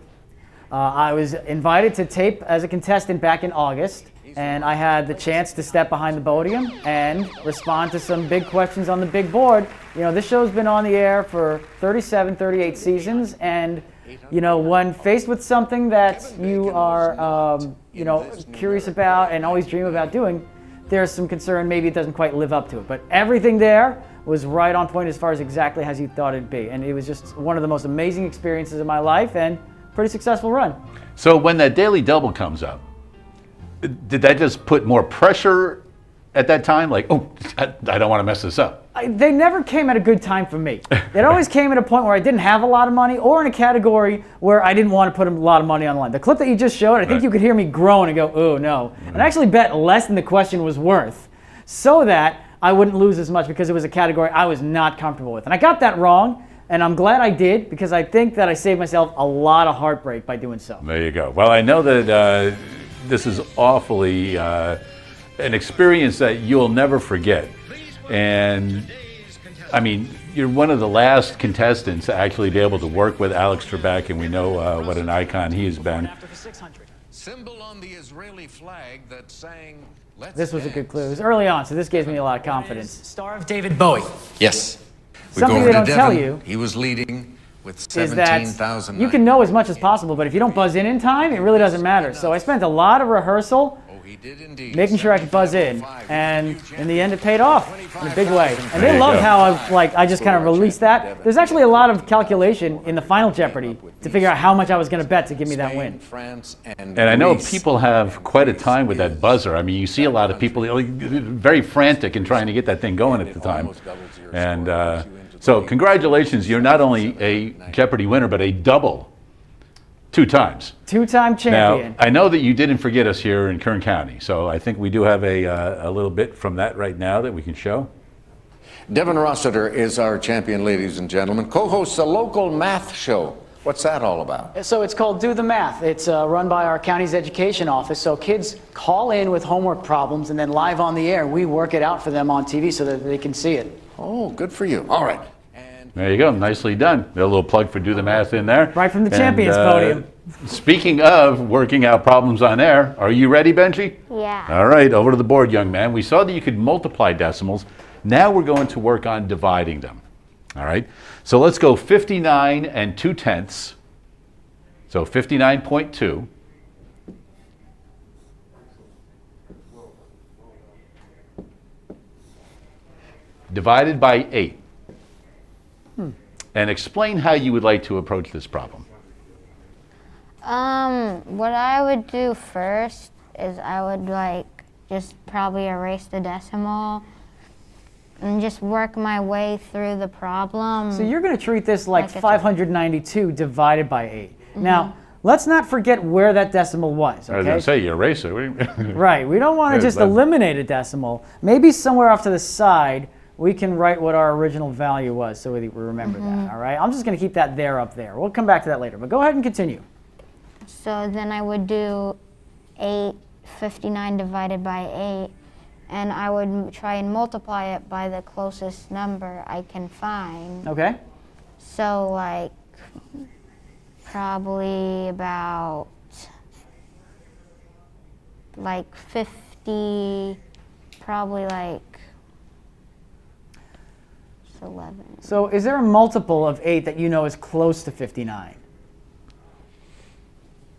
Speaker 3: I was invited to tape as a contestant back in August, and I had the chance to step behind the podium and respond to some big questions on the big board. You know, this show's been on the air for 37, 38 seasons, and you know, when faced with something that you are, you know, curious about and always dream about doing, there's some concern maybe it doesn't quite live up to it. But everything there was right on point as far as exactly as you thought it'd be. And it was just one of the most amazing experiences of my life and pretty successful run.
Speaker 6: So when that daily double comes up, did that just put more pressure at that time? Like, oh, I don't want to mess this up.
Speaker 3: They never came at a good time for me. It always came at a point where I didn't have a lot of money or in a category where I didn't want to put a lot of money on the line. The clip that you just showed, I think you could hear me groan and go, oh no. And I actually bet less than the question was worth so that I wouldn't lose as much because it was a category I was not comfortable with. And I got that wrong, and I'm glad I did because I think that I saved myself a lot of heartbreak by doing so.
Speaker 6: There you go. Well, I know that this is awfully an experience that you'll never forget. And I mean, you're one of the last contestants to actually be able to work with Alex Trebek, and we know what an icon he has been.
Speaker 9: Symbol on the Israeli flag that sang, "Let's
Speaker 3: This was a good
Speaker 9: dance."
Speaker 3: clue. It was early on, so this gives me a lot of confidence.
Speaker 10: Star of David Bowie.
Speaker 9: Yes. We
Speaker 3: Something
Speaker 9: go
Speaker 3: they
Speaker 9: over to
Speaker 3: don't tell
Speaker 9: Devon.
Speaker 3: you
Speaker 9: He was leading with
Speaker 3: is that
Speaker 9: 17,000.
Speaker 3: you can know as much as possible, but if you don't buzz in time, it really doesn't matter. So I spent a lot of rehearsal
Speaker 9: Oh, he did indeed.
Speaker 3: making sure I could buzz in, and in the end it paid off in a big way. And
Speaker 6: There
Speaker 3: they
Speaker 6: you
Speaker 3: loved
Speaker 6: go.
Speaker 3: how I just kind of released that. There's actually a lot of calculation in the final Jeopardy to figure out how much I was going to bet to give me that
Speaker 9: Spain,
Speaker 3: win.
Speaker 9: France, and
Speaker 6: And I know
Speaker 9: Greece.
Speaker 6: people have quite a time with that buzzer. I mean, you see a lot of people very frantic in trying to get that thing going at the time. And so congratulations, you're not only a Jeopardy winner, but a double, 2 times.
Speaker 3: Two-time champion.
Speaker 6: Now, I know that you didn't forget us here in Kern County, so I think we do have a little bit from that right now that we can show.
Speaker 9: Devin Rossiter is our champion, ladies and gentlemen. Co-hosts a local math show. What's that all about?
Speaker 10: So it's called Do the Math. It's run by our county's education office. So kids call in with homework problems, and then live on the air, we work it out for them on TV so that they can see it.
Speaker 9: Oh, good for you. All right.
Speaker 6: There you go, nicely done. A little plug for Do the Math in there.
Speaker 3: Right from the
Speaker 6: And,
Speaker 3: champions podium.
Speaker 6: Speaking of working out problems on air, are you ready, Benji?
Speaker 2: Yeah.
Speaker 6: All right, over to the board, young man. We saw that you could multiply decimals. Now we're going to work on dividing them. All right, so let's go 59 and 2/10. So 59.2. Divided by 8. And explain how you would like to approach this problem.
Speaker 2: What I would do first is I would just probably erase the decimal and just work my way through the problem.
Speaker 3: So you're going to treat this like
Speaker 2: Like it's a-
Speaker 3: 592 divided by 8. Now, let's not forget where that decimal was,
Speaker 6: I was going
Speaker 3: okay?
Speaker 6: to say, you erase it.
Speaker 3: Right, we don't want to
Speaker 6: Yeah,
Speaker 3: just
Speaker 6: but-
Speaker 3: eliminate a decimal. Maybe somewhere off to the side, we can write what our original value was so we remember that, all right? I'm just going to keep that there up there. We'll come back to that later, but go ahead and continue.
Speaker 2: So then I would do 859 divided by 8, and I would try and multiply it by the closest number I can find.
Speaker 3: Okay?
Speaker 2: So like probably about like 50, probably like it's 11.
Speaker 3: So is there a multiple of 8 that you know is close to 59?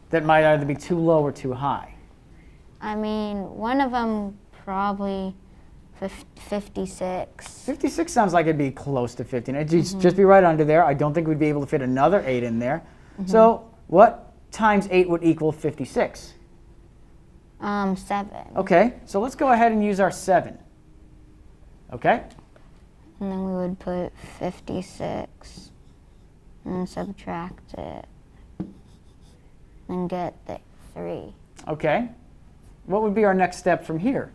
Speaker 3: That might either be too low or too high?
Speaker 2: I mean, one of them probably 56.
Speaker 3: 56 sounds like it'd be close to 59. It'd just be right under there. I don't think we'd be able to fit another 8 in there. So what times 8 would equal 56?
Speaker 2: 7.
Speaker 3: Okay, so let's go ahead and use our 7. Okay?
Speaker 2: And then we would put 56 and then subtract it and get the 3.
Speaker 3: Okay. What would be our next step from here?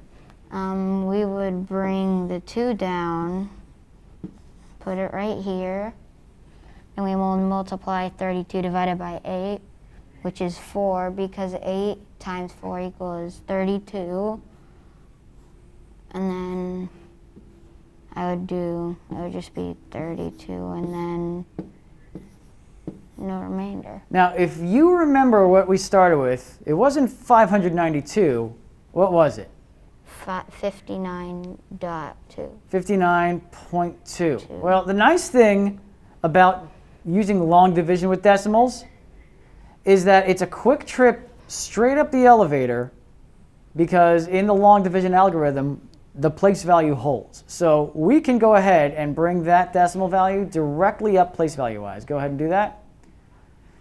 Speaker 2: We would bring the 2 down, put it right here, and we will multiply 32 divided by 8, which is 4, because 8 times 4 equals 32. And then it would just be 32, and then no remainder.
Speaker 3: Now, if you remember what we started with, it wasn't 592. What was it?
Speaker 2: 59.2.
Speaker 3: 59.2. Well, the nice thing about using long division with decimals is that it's a quick trip straight up the elevator, because in the long division algorithm, the place value holds. So we can go ahead and bring that decimal value directly up place value wise. Go ahead and do that.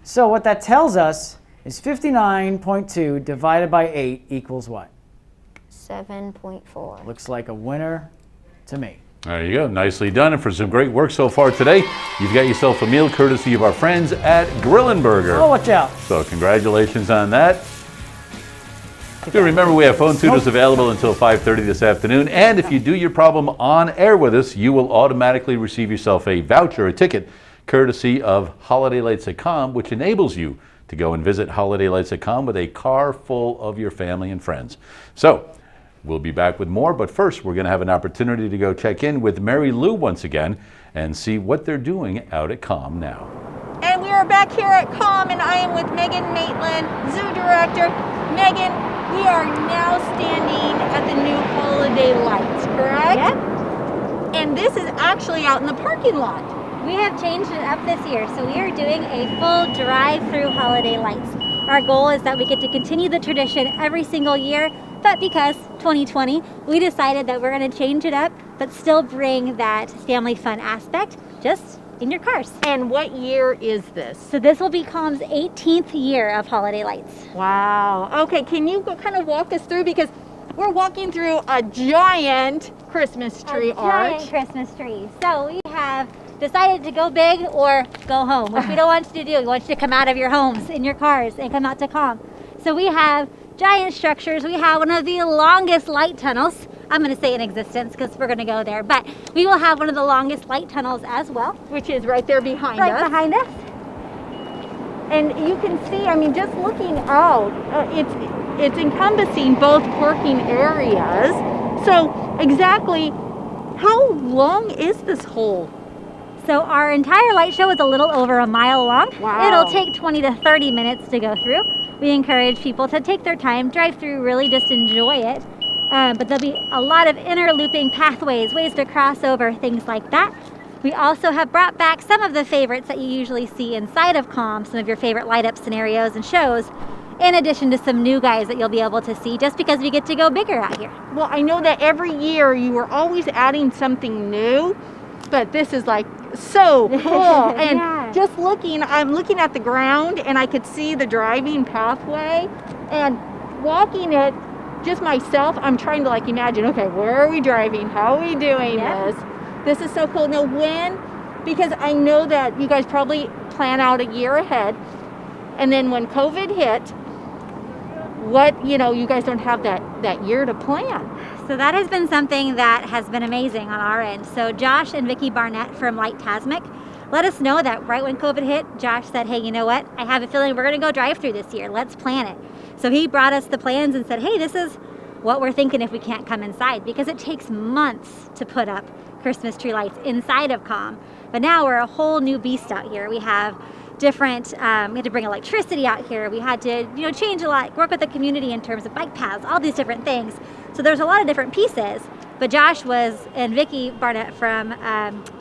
Speaker 3: So what that tells us is 59.2 divided by 8 equals what?
Speaker 2: 7.4.
Speaker 3: Looks like a winner to me.
Speaker 6: There you go. Nicely done. And for some great work so far today, you've got yourself a meal courtesy of our friends at Grillenberger.
Speaker 3: Oh, watch out.
Speaker 6: So congratulations on that. Do remember we have phone tutors available until 5:30 this afternoon. And if you do your problem on air with us, you will automatically receive yourself a voucher, a ticket, courtesy of Holiday Lights at Com, which enables you to go and visit Holiday Lights at Com with a car full of your family and friends. So we'll be back with more, but first we're going to have an opportunity to go check in with Mary Lou once again and see what they're doing out at Com now.
Speaker 7: And we are back here at Com, and I am with Megan Maitland, Zoo Director. Megan, we are now standing at the new holiday lights, correct?
Speaker 8: Yep.
Speaker 7: And this is actually out in the parking lot.
Speaker 8: We have changed it up this year, so we are doing a full drive-through holiday lights. Our goal is that we get to continue the tradition every single year, but because 2020, we decided that we're going to change it up, but still bring that family fun aspect just in your cars.
Speaker 7: And what year is this?
Speaker 8: So this will be Com's 18th year of holiday lights.
Speaker 7: Wow. Okay, can you kind of walk us through, because we're walking through a giant Christmas tree arch.
Speaker 8: Giant Christmas tree. So we have decided to go big or go home, which we don't want you to do. We want you to come out of your homes, in your cars, and come out to Com. So we have giant structures. We have one of the longest light tunnels. I'm going to say in existence because we're going to go there. But we will have one of the longest light tunnels as well.
Speaker 7: Which is right there behind us.
Speaker 8: Right behind us.
Speaker 7: And you can see, I mean, just looking out, it's encompassing both parking areas. So exactly how long is this whole?
Speaker 8: So our entire light show is a little over a mile long.
Speaker 7: Wow.
Speaker 8: It'll take 20 to 30 minutes to go through. We encourage people to take their time, drive through, really just enjoy it. But there'll be a lot of interlooping pathways, ways to cross over, things like that. We also have brought back some of the favorites that you usually see inside of Com, some of your favorite light up scenarios and shows, in addition to some new guys that you'll be able to see just because we get to go bigger out here.
Speaker 7: Well, I know that every year you are always adding something new, but this is like so cool. And
Speaker 8: Yeah.
Speaker 7: just looking, I'm looking at the ground and I could see the driving pathway, and walking it just myself, I'm trying to like imagine, okay, where are we driving? How are we doing
Speaker 8: Yep.
Speaker 7: this? This is so cool. Now because I know that you guys probably plan out a year ahead, and then when COVID hit, you guys don't have that year to plan.
Speaker 8: So that has been something that has been amazing on our end. So Josh and Vicki Barnett from Light Tasmic let us know that right when COVID hit, Josh said, hey, you know what? I have a feeling we're going to go drive-through this year. Let's plan it. So he brought us the plans and said, hey, this is what we're thinking if we can't come inside, because it takes months to put up Christmas tree lights inside of COM. But now we're a whole new beast out here. We have different, we had to bring electricity out here. We had to, change a lot, work with the community in terms of bike paths, all these different things. So there's a lot of different pieces. But Josh and Vicki Barnett from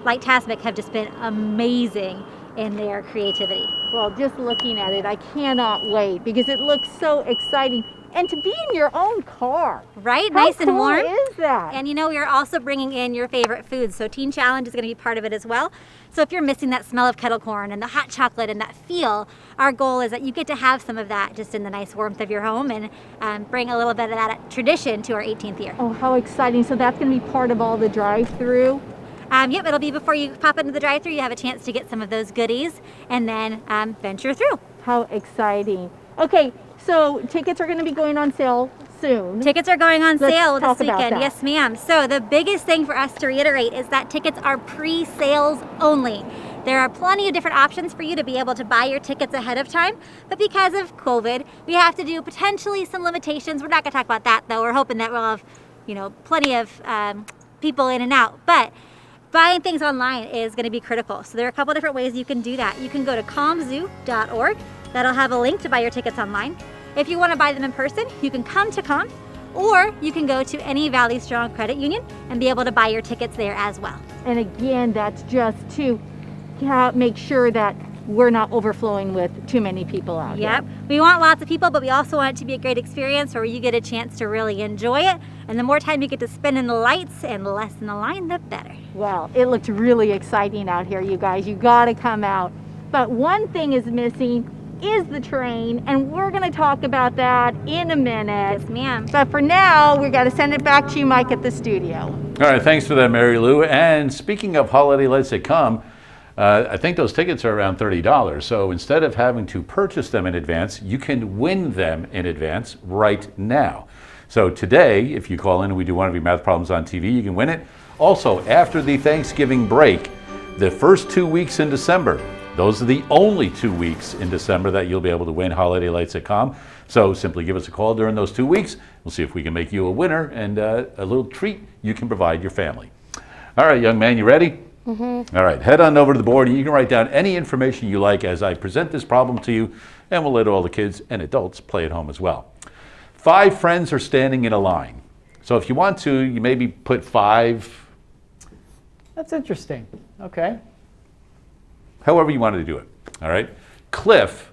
Speaker 8: Light Tasmic have just been amazing in their creativity.
Speaker 7: Well, just looking at it, I cannot wait because it looks so exciting. And to be in your own car.
Speaker 8: Right?
Speaker 7: How
Speaker 8: Nice and
Speaker 7: cool
Speaker 8: warm.
Speaker 7: is that?
Speaker 8: And we're also bringing in your favorite foods. So Teen Challenge is going to be part of it as well. So if you're missing that smell of kettle corn and the hot chocolate and that feel, our goal is that you get to have some of that just in the nice warmth of your home and bring a little bit of that tradition to our 18th year.
Speaker 7: Oh, how exciting. So that's going to be part of all the drive-through?
Speaker 8: Yep, it'll be before you pop into the drive-thru. You have a chance to get some of those goodies and then venture through.
Speaker 7: How exciting. Okay, so tickets are going to be going on sale soon.
Speaker 8: Tickets are going on sale
Speaker 7: Let's talk
Speaker 8: this
Speaker 7: about
Speaker 8: weekend.
Speaker 7: that.
Speaker 8: Yes, ma'am. So the biggest thing for us to reiterate is that tickets are pre-sales only. There are plenty of different options for you to be able to buy your tickets ahead of time, but because of COVID, we have to do potentially some limitations. We're not going to talk about that, though. We're hoping that we'll have, plenty of people in and out. But buying things online is going to be critical. So there are a couple different ways you can do that. You can go to comzoo.org. That'll have a link to buy your tickets online. If you want to buy them in person, you can come to COM, or you can go to any Valley Strong Credit Union and be able to buy your tickets there as well.
Speaker 7: And again, that's just to make sure that we're not overflowing with too many people out here.
Speaker 8: Yep. We want lots of people, but we also want it to be a great experience where you get a chance to really enjoy it. And the more time you get to spend in the lights and less in the line, the better.
Speaker 7: Well, it looked really exciting out here, you guys. You got to come out. But one thing is missing is the train, and we're going to talk about that in a minute.
Speaker 8: Yes, ma'am.
Speaker 7: But for now, we got to send it back to you, Mike, at the studio.
Speaker 6: All right, thanks for that, Mary Lou. And speaking of holiday lights that come, I think those tickets are around $30. So instead of having to purchase them in advance, you can win them in advance right now. So today, if you call in and we do one of your math problems on TV, you can win it. Also, after the Thanksgiving break, the first 2 weeks in December, those are the only 2 weeks in December that you'll be able to win holiday lights at COM. So simply give us a call during those 2 weeks. We'll see if we can make you a winner and a little treat you can provide your family. All right, young man, you ready? Mm-hmm. All right, head on over to the board and you can write down any information you like as I present this problem to you, and we'll let all the kids and adults play at home as well. 5 friends are standing in a line. So if you want to, you maybe put 5.
Speaker 3: That's interesting. Okay.
Speaker 6: However you wanted to do it. All right. Cliff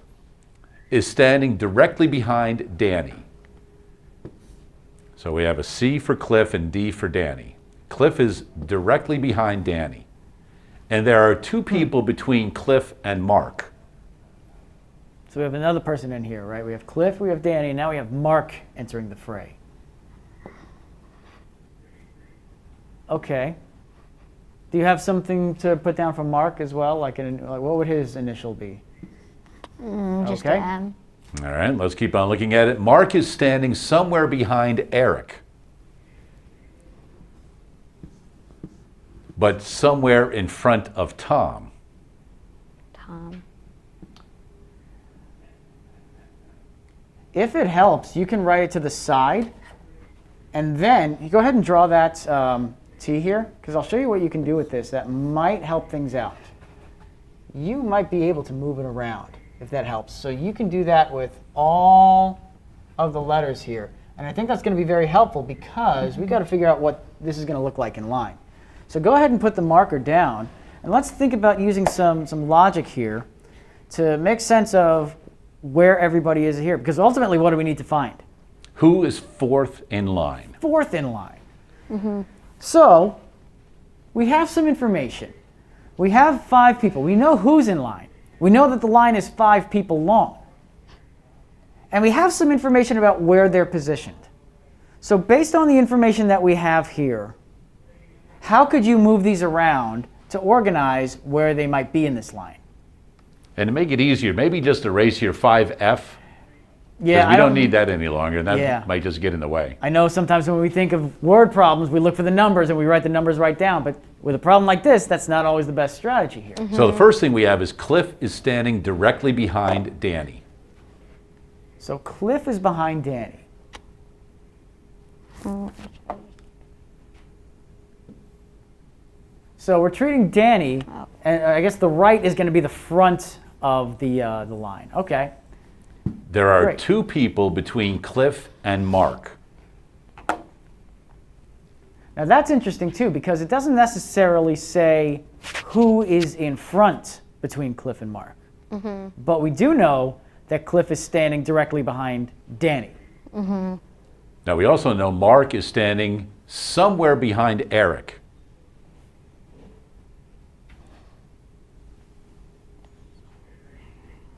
Speaker 6: is standing directly behind Danny. So we have a C for Cliff and D for Danny. Cliff is directly behind Danny. And there are 2 people between Cliff and Mark.
Speaker 3: So we have another person in here, right? We have Cliff, we have Danny, and now we have Mark entering the fray. Okay. Do you have something to put down for Mark as well? Like what would his initial be?
Speaker 2: Just
Speaker 3: Okay.
Speaker 2: an M.
Speaker 6: All right, let's keep on looking at it. Mark is standing somewhere behind Eric, but somewhere in front of Tom.
Speaker 2: Tom.
Speaker 3: If it helps, you can write it to the side, and then you go ahead and draw that T here, because I'll show you what you can do with this that might help things out. You might be able to move it around, if that helps. So you can do that with all of the letters here. And I think that's going to be very helpful because we've got to figure out what this is going to look like in line. So go ahead and put the marker down, and let's think about using some logic here to make sense of where everybody is here. Because ultimately, what do we need to find?
Speaker 6: Who is 4th in line?
Speaker 3: 4th in line. Mm-hmm. So we have some information. We have 5 people. We know who's in line. We know that the line is 5 people long. And we have some information about where they're positioned. So based on the information that we have here, how could you move these around to organize where they might be in this line?
Speaker 6: And to make it easier, maybe just erase your 5F.
Speaker 3: Yeah,
Speaker 6: Because we don't need that any longer, and that
Speaker 3: Yeah.
Speaker 6: might just get in the way.
Speaker 3: I know sometimes when we think of word problems, we look for the numbers and we write the numbers right down. But with a problem like this, that's not always the best strategy here.
Speaker 6: So the first thing we have is Cliff is standing directly behind Danny.
Speaker 3: So Cliff is behind Danny. So we're treating Danny, and I guess the right is going to be the front of the line. Okay.
Speaker 6: There are
Speaker 3: Great.
Speaker 6: 2 people between Cliff and Mark.
Speaker 3: Now that's interesting too, because it doesn't necessarily say who is in front between Cliff and Mark. But we do know that Cliff is standing directly behind Danny.
Speaker 6: Now we also know Mark is standing somewhere behind Eric.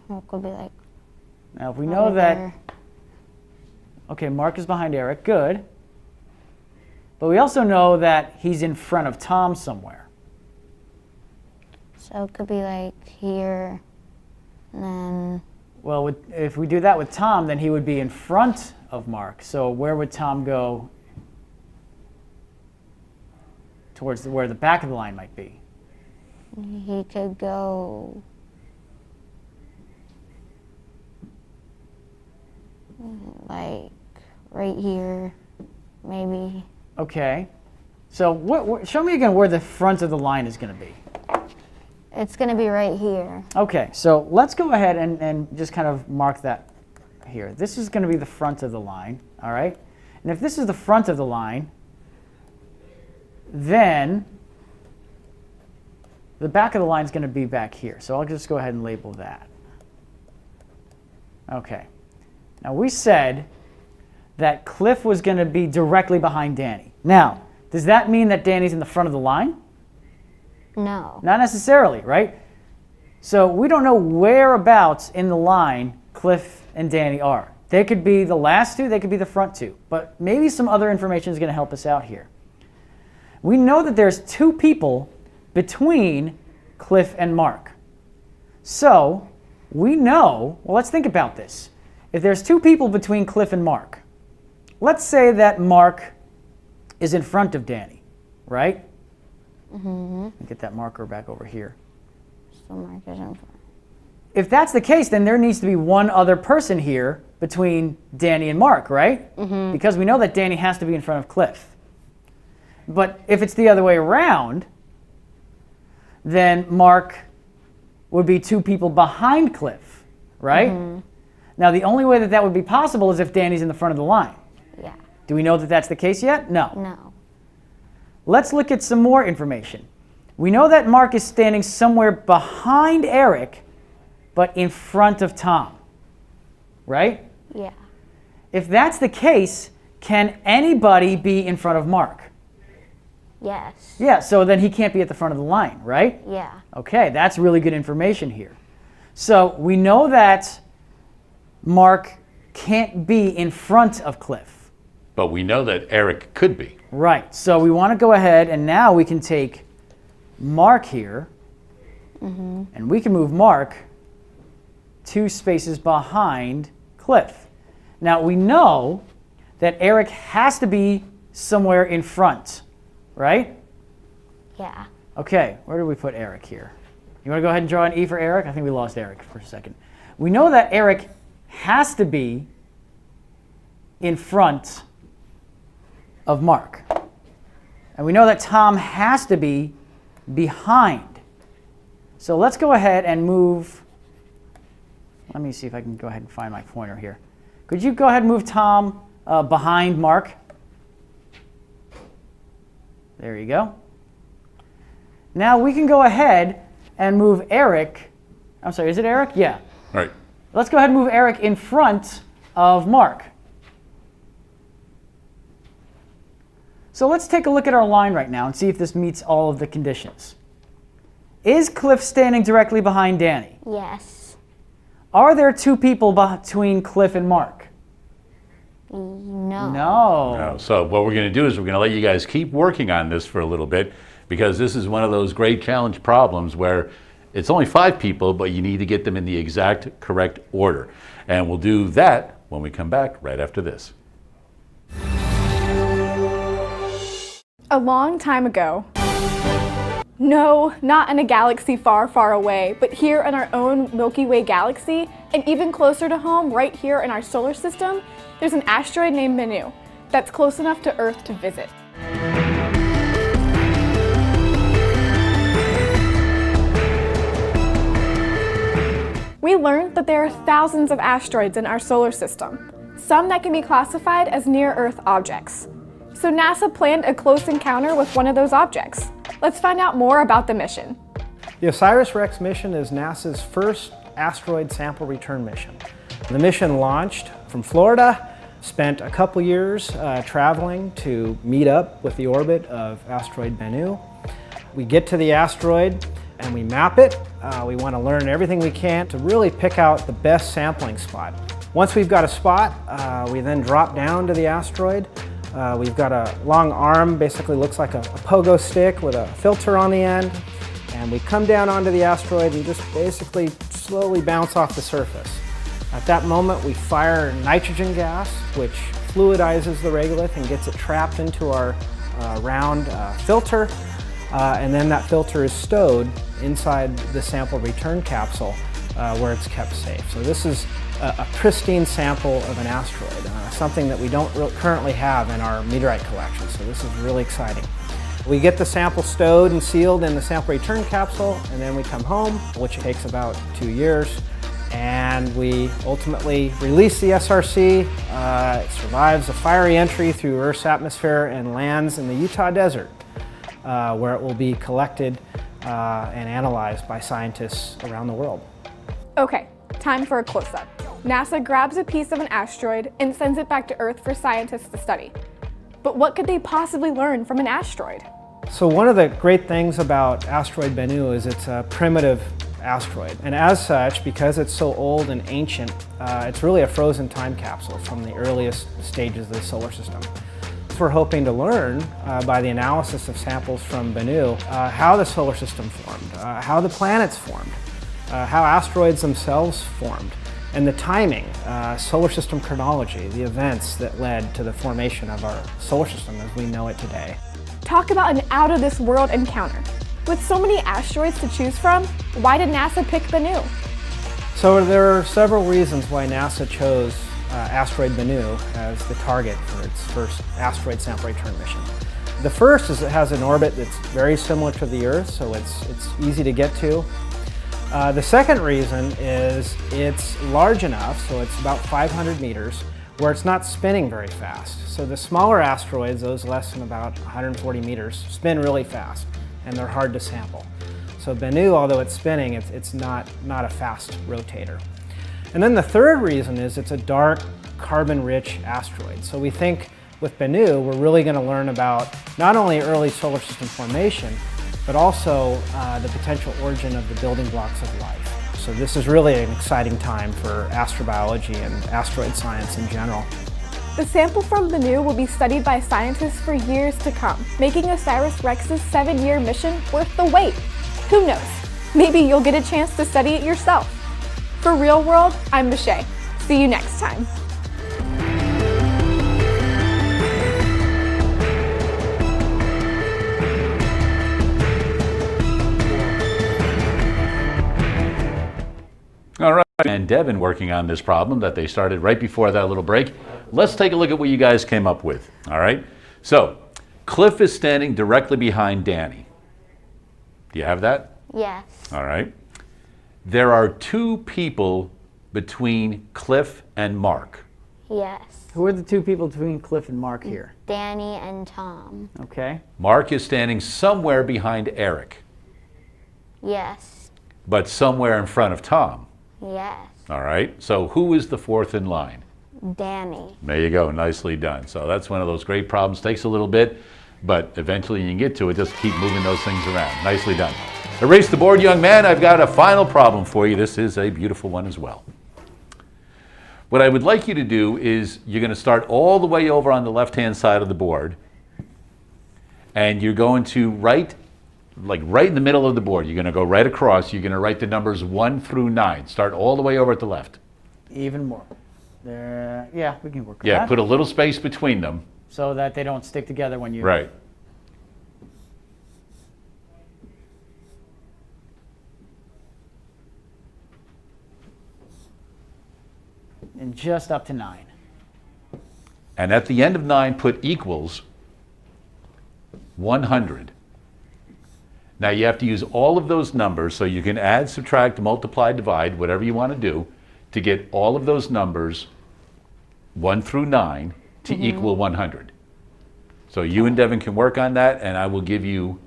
Speaker 2: It could be like
Speaker 3: Now if we know
Speaker 2: over
Speaker 3: that,
Speaker 2: there.
Speaker 3: okay, Mark is behind Eric, good. But we also know that he's in front of Tom somewhere.
Speaker 2: So it could be like here, and then
Speaker 3: Well, if we do that with Tom, then he would be in front of Mark. So where would Tom go towards where the back of the line might be?
Speaker 2: he could go like right here, maybe.
Speaker 3: Okay. So show me again where the front of the line is going to be.
Speaker 2: It's going to be right here.
Speaker 3: Okay, so let's go ahead and just kind of mark that here. This is going to be the front of the line, all right? And if this is the front of the line, then the back of the line is going to be back here. So I'll just go ahead and label that. Okay. Now we said that Cliff was going to be directly behind Danny. Now, does that mean that Danny's in the front of the line?
Speaker 2: No.
Speaker 3: Not necessarily, right? So we don't know whereabouts in the line Cliff and Danny are. They could be the last 2, they could be the front 2, but maybe some other information is going to help us out here. We know that there's 2 people between Cliff and Mark. So we know, well, let's think about this. If there's 2 people between Cliff and Mark, let's say that Mark is in front of Danny, right? Get that marker back over here.
Speaker 2: So Mark is in front.
Speaker 3: If that's the case, then there needs to be one other person here between Danny and Mark, right? Because we know that Danny has to be in front of Cliff. But if it's the other way around, then Mark would be 2 people behind Cliff, right? Now, the only way that that would be possible is if Danny's in the front of the line.
Speaker 2: Yeah.
Speaker 3: Do we know that that's the case yet? No.
Speaker 2: No.
Speaker 3: Let's look at some more information. We know that Mark is standing somewhere behind Eric, but in front of Tom, right?
Speaker 2: Yeah.
Speaker 3: If that's the case, can anybody be in front of Mark?
Speaker 2: Yes.
Speaker 3: Yeah, so then he can't be at the front of the line, right?
Speaker 2: Yeah.
Speaker 3: Okay, that's really good information here. So we know that Mark can't be in front of Cliff.
Speaker 6: But we know that Eric could be.
Speaker 3: Right, so we want to go ahead and now we can take Mark here and we can move Mark 2 spaces behind Cliff. Now we know that Eric has to be somewhere in front, right?
Speaker 2: Yeah.
Speaker 3: Okay, where do we put Eric here? You want to go ahead and draw an E for Eric? I think we lost Eric for a second. We know that Eric has to be in front of Mark. And we know that Tom has to be behind. So let's go ahead and move. Let me see if I can go ahead and find my pointer here. Could you go ahead and move Tom behind Mark? There you go. Now we can go ahead and move Eric. I'm sorry, is it Eric? Yeah.
Speaker 6: All right.
Speaker 3: Let's go ahead and move Eric in front of Mark. So let's take a look at our line right now and see if this meets all of the conditions. Is Cliff standing directly behind Danny?
Speaker 2: Yes.
Speaker 3: Are there 2 people between Cliff and Mark?
Speaker 2: No.
Speaker 3: No.
Speaker 6: So what we're going to do is we're going to let you guys keep working on this for a little bit, because this is one of those great challenge problems where it's only 5 people, but you need to get them in the exact correct order. And we'll do that when we come back right after this.
Speaker 11: A long time ago. No, not in a galaxy far, far away, but here in our own Milky Way galaxy, and even closer to home, right here in our solar system, there's an asteroid named Bennu that's close enough to Earth to visit. We learned that there are thousands of asteroids in our solar system, some that can be classified as near-Earth objects. So NASA planned a close encounter with one of those objects. Let's find out more about the mission.
Speaker 12: The OSIRIS-REx mission is NASA's first asteroid sample return mission. The mission launched from Florida, spent a couple years traveling to meet up with the orbit of asteroid Bennu. We get to the asteroid and we map it. We want to learn everything we can to really pick out the best sampling spot. Once we've got a spot, we then drop down to the asteroid. We've got a long arm, basically looks like a pogo stick with a filter on the end. And we come down onto the asteroid and just basically slowly bounce off the surface. At that moment, we fire nitrogen gas, which fluidizes the regolith and gets it trapped into our round filter. And then that filter is stowed inside the sample return capsule where it's kept safe. So this is a pristine sample of an asteroid, something that we don't currently have in our meteorite collection. So this is really exciting. We get the sample stowed and sealed in the sample return capsule, and then we come home, which takes about 2 years. And we ultimately release the SRC. It survives a fiery entry through Earth's atmosphere and lands in the Utah desert, where it will be collected and analyzed by scientists around the world.
Speaker 11: Okay, time for a close-up. NASA grabs a piece of an asteroid and sends it back to Earth for scientists to study. But what could they possibly learn from an asteroid?
Speaker 12: So one of the great things about asteroid Bennu is it's a primitive asteroid. And as such, because it's so old and ancient, it's really a frozen time capsule from the earliest stages of the solar system. So we're hoping to learn by the analysis of samples from Bennu how the solar system formed, how the planets formed, how asteroids themselves formed, and the timing, solar system chronology, the events that led to the formation of our solar system as we know it today.
Speaker 11: Talk about an out-of-this-world encounter. With so many asteroids to choose from, why did NASA pick Bennu?
Speaker 12: So there are several reasons why NASA chose asteroid Bennu as the target for its first asteroid sample return mission. The first is it has an orbit that's very similar to the Earth, so it's easy to get to. The second reason is it's large enough, so it's about 500 meters, where it's not spinning very fast. So the smaller asteroids, those less than about 140 meters, spin really fast, and they're hard to sample. So Bennu, although it's spinning, it's not a fast rotator. And then the third reason is it's a dark, carbon-rich asteroid. So we think with Bennu, we're really going to learn about not only early solar system formation, but also the potential origin of the building blocks of life. So this is really an exciting time for astrobiology and asteroid science in general.
Speaker 11: The sample from Bennu will be studied by scientists for years to come, making OSIRIS-REx's 7-year mission worth the wait. Who knows? Maybe you'll get a chance to study it yourself. For Real World, I'm Michelle. See you next time.
Speaker 6: All right, and Devin working on this problem that they started right before that little break. Let's take a look at what you guys came up with, all right? So, Cliff is standing directly behind Danny. Do you have that?
Speaker 2: Yes.
Speaker 6: All right. There are 2 people between Cliff and Mark.
Speaker 2: Yes.
Speaker 3: Who are the 2 people between Cliff and Mark here?
Speaker 2: Danny and Tom.
Speaker 3: Okay.
Speaker 6: Mark is standing somewhere behind Eric,
Speaker 2: Yes.
Speaker 6: but somewhere in front of Tom.
Speaker 2: Yes.
Speaker 6: All right. So who is the 4th in line?
Speaker 2: Danny.
Speaker 6: There you go. Nicely done. So that's one of those great problems. Takes a little bit, but eventually you can get to it. Just keep moving those things around. Nicely done. Erase the board, young man. I've got a final problem for you. This is a beautiful one as well. What I would like you to do is you're going to start all the way over on the left-hand side of the board, and you're going to write, like right in the middle of the board, you're going to go right across, you're going to write the numbers 1 through 9. Start all the way over at the left.
Speaker 3: Even more. There, yeah, we can work with that.
Speaker 6: Yeah, put a little space between them.
Speaker 3: So that they don't stick together when you...
Speaker 6: Right.
Speaker 3: And just up to 9.
Speaker 6: And at the end of 9, put equals 100. Now you have to use all of those numbers, so you can add, subtract, multiply, divide, whatever you want to do, to get all of those numbers 1 through 9 to equal 100. So you and Devin can work on that, and I will give you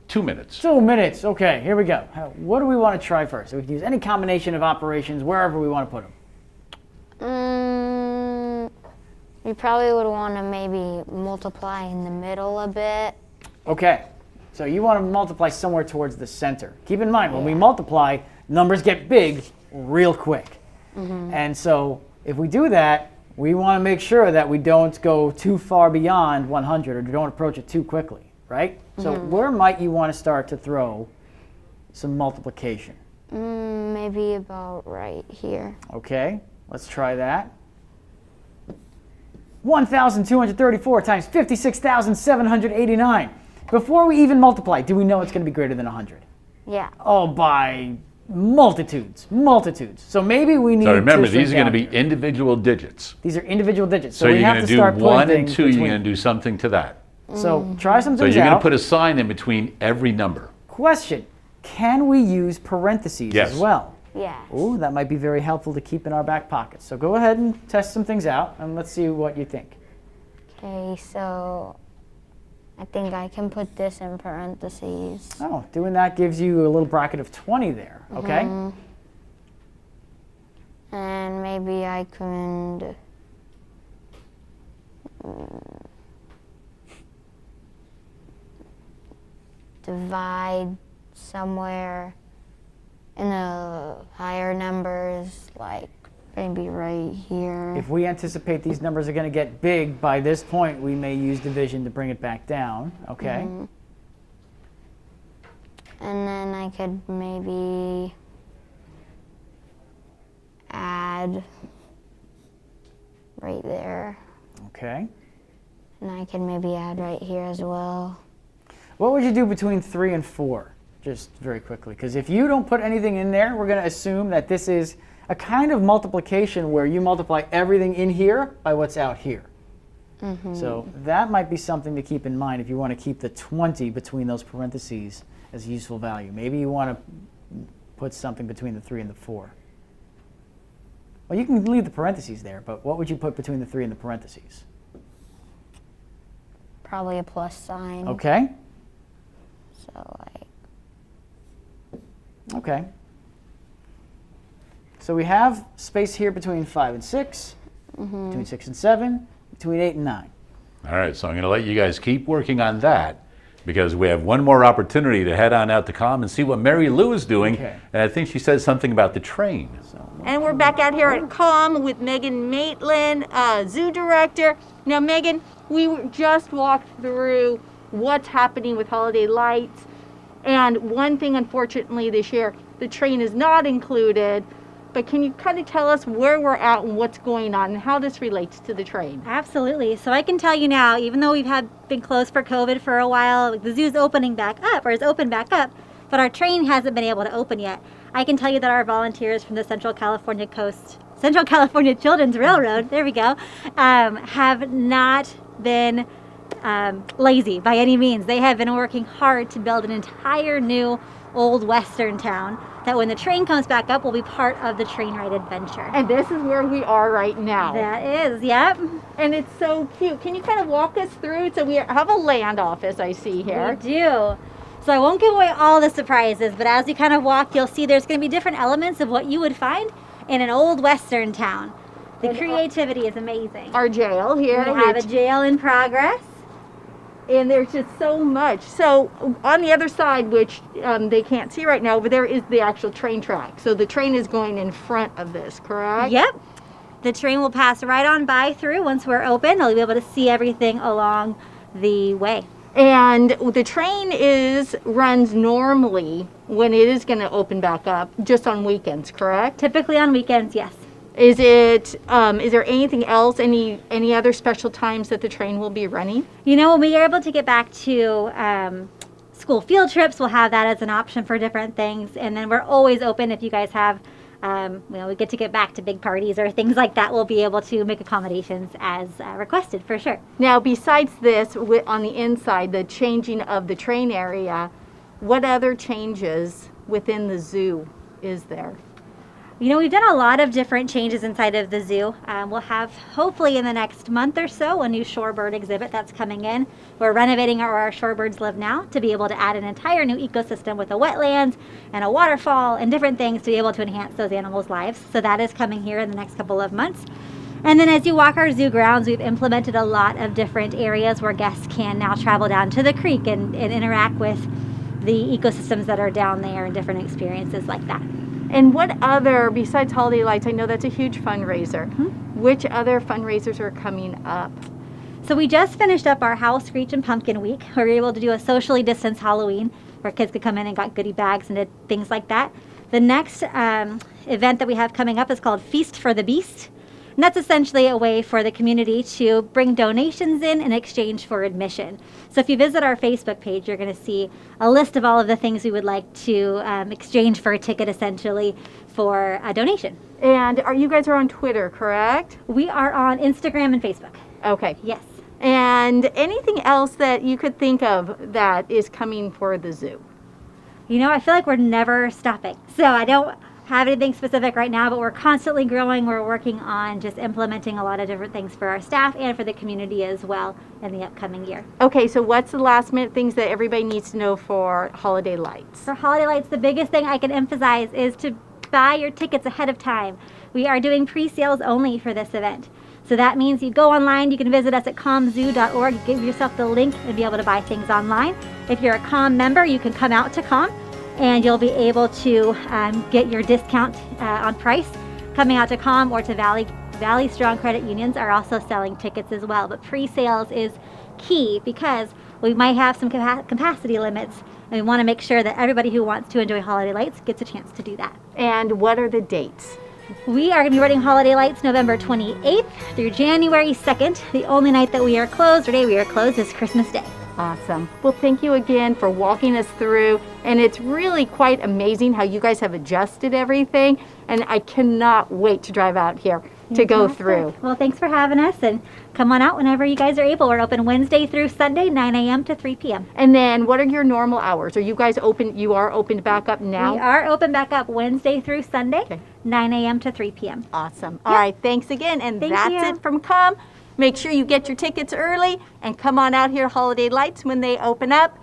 Speaker 6: 2 minutes.
Speaker 3: 2 minutes. Okay, here we go. What do we want to try first? So we can use any combination of operations wherever we want to put them.
Speaker 2: You probably would want to maybe multiply in the middle a bit.
Speaker 3: Okay, so you want to multiply somewhere towards the center. Keep in mind, when we multiply, numbers get big real quick. And so if we do that, we want to make sure that we don't go too far beyond 100 or don't approach it too quickly, right? So where might you want to start to throw some multiplication?
Speaker 2: Maybe about right here.
Speaker 3: Okay, let's try that. 1,234 times 56,789. Before we even multiply, do we know it's going to be greater than 100?
Speaker 2: Yeah.
Speaker 3: Oh, by multitudes. So maybe we need to...
Speaker 6: So remember,
Speaker 3: shrink
Speaker 6: these are going to
Speaker 3: down
Speaker 6: be
Speaker 3: here.
Speaker 6: individual digits.
Speaker 3: These are individual digits.
Speaker 6: So
Speaker 3: we
Speaker 6: you're
Speaker 3: have
Speaker 6: going
Speaker 3: to
Speaker 6: to do
Speaker 3: start
Speaker 6: 1
Speaker 3: putting
Speaker 6: and
Speaker 3: things
Speaker 6: 2, you're
Speaker 3: between.
Speaker 6: going to do something to that.
Speaker 3: So try some
Speaker 6: So
Speaker 3: things
Speaker 6: you're going
Speaker 3: out.
Speaker 6: to put a sign in between every number.
Speaker 3: Question, can we use parentheses
Speaker 6: Yes.
Speaker 3: as well?
Speaker 2: Yeah.
Speaker 3: Ooh, that might be very helpful to keep in our back pocket. So go ahead and test some things out, and let's see what you think.
Speaker 2: Okay, so I think I can put this in parentheses.
Speaker 3: Oh, doing that gives you a little bracket of 20 there, okay?
Speaker 2: And maybe I can divide somewhere in the higher numbers, like maybe right here.
Speaker 3: If we anticipate these numbers are going to get big by this point, we may use division to bring it back down, okay?
Speaker 2: And then I could maybe add right there.
Speaker 3: Okay.
Speaker 2: And I can maybe add right here as well.
Speaker 3: What would you do between 3 and 4? Just very quickly, because if you don't put anything in there, we're going to assume that this is a kind of multiplication where you multiply everything in here by what's out here. So that might be something to keep in mind if you want to keep the 20 between those parentheses as a useful value. Maybe you want to put something between the 3 and the 4. Well, you can leave the parentheses there, but what would you put between the 3 and the parentheses?
Speaker 2: Probably a plus sign.
Speaker 3: Okay.
Speaker 2: So like,
Speaker 3: Okay. So we have space here between 5 and 6, between 6 and 7, between 8 and 9.
Speaker 6: All right, so I'm going to let you guys keep working on that because we have one more opportunity to head on out to COM and see what Mary Lou is doing.
Speaker 3: Okay.
Speaker 6: And I think she said something about the train.
Speaker 7: And we're back out here at COM with Megan Maitland, zoo director. Now, Megan, we just walked through what's happening with holiday lights. And one thing, unfortunately, this year, the train is not included. But can you kind of tell us where we're at and what's going on and how this relates to the train?
Speaker 8: Absolutely. So I can tell you now, even though we've been closed for COVID for a while, the zoo's opening back up, or is open back up, but our train hasn't been able to open yet. I can tell you that our volunteers from the Central California Children's Railroad, there we go, have not been lazy by any means. They have been working hard to build an entire new old western town that when the train comes back up will be part of the train ride adventure.
Speaker 7: And this is where we are right now.
Speaker 8: That is, yep.
Speaker 7: And it's so cute. Can you kind of walk us through? So we have a land office I see here.
Speaker 8: We do. So I won't give away all the surprises, but as you kind of walk, you'll see there's going to be different elements of what you would find in an old western town. The creativity is amazing.
Speaker 7: Our jail here.
Speaker 8: We have a jail in progress.
Speaker 7: And there's just so much. So on the other side, which they can't see right now, but there is the actual train track. So the train is going in front of this, correct?
Speaker 8: Yep. The train will pass right on by through. Once we're open, you'll be able to see everything along the way.
Speaker 7: And the train runs normally when it is going to open back up, just on weekends, correct?
Speaker 8: Typically on weekends, yes.
Speaker 7: Is there anything else, any other special times that the train will be running?
Speaker 8: You know, when we are able to get back to school field trips, we'll have that as an option for different things. And then we're always open if you guys have, we get back to big parties or things like that, we'll be able to make accommodations as requested, for sure.
Speaker 7: Now, besides this, on the inside, the changing of the train area, what other changes within the zoo is there?
Speaker 8: You know, we've done a lot of different changes inside of the zoo. We'll have, hopefully in the next month or so, a new shorebird exhibit that's coming in. We're renovating where our shorebirds live now to be able to add an entire new ecosystem with a wetlands and a waterfall and different things to be able to enhance those animals' lives. So that is coming here in the next couple of months. And then as you walk our zoo grounds, we've implemented a lot of different areas where guests can now travel down to the creek and interact with the ecosystems that are down there and different experiences like that.
Speaker 7: And what other, besides Holiday Lights, I know that's a huge fundraiser. Which other fundraisers are coming up?
Speaker 8: So we just finished up our Howl, Screech, and Pumpkin Week, where we were able to do a socially distanced Halloween, where kids could come in and got goodie bags and did things like that. The next event that we have coming up is called Feast for the Beast. And that's essentially a way for the community to bring donations in exchange for admission. So if you visit our Facebook page, you're going to see a list of all of the things we would like to exchange for a ticket, essentially, for a donation.
Speaker 7: And you guys are on Twitter, correct?
Speaker 8: We are on Instagram and Facebook.
Speaker 7: Okay.
Speaker 8: Yes.
Speaker 7: And anything else that you could think of that is coming for the zoo?
Speaker 8: You know, I feel like we're never stopping. So I don't have anything specific right now, but we're constantly growing. We're working on just implementing a lot of different things for our staff and for the community as well in the upcoming year.
Speaker 7: Okay, so what's the last minute things that everybody needs to know for Holiday Lights?
Speaker 8: For Holiday Lights, the biggest thing I can emphasize is to buy your tickets ahead of time. We are doing pre-sales only for this event. So that means you go online, you can visit us at commzoo.org, give yourself the link and be able to buy things online. If you're a COM member, you can come out to COM and you'll be able to get your discount on price. Coming out to COM or to Valley Strong Credit Unions are also selling tickets as well. But pre-sales is key because we might have some capacity limits and we want to make sure that everybody who wants to enjoy Holiday Lights gets a chance to do that.
Speaker 7: And what are the dates?
Speaker 8: We are going to be running Holiday Lights November 28th through January 2nd. The only night that we are closed, or day we are closed, is Christmas Day.
Speaker 7: Awesome. Well, thank you again for walking us through. And it's really quite amazing how you guys have adjusted everything. And I cannot wait to drive out here to go through.
Speaker 8: Well, thanks for having us, and come on out whenever you guys are able. We're open Wednesday through Sunday, 9 a.m. to 3 p.m.
Speaker 7: And then what are your normal hours? Are you guys open? You are open back up now?
Speaker 8: We are open back up Wednesday through Sunday, 9 a.m. to 3 p.m.
Speaker 7: Awesome. All right. Thanks again. And that's it from COM. Make sure you get your tickets early and come on out here Holiday Lights when they open up.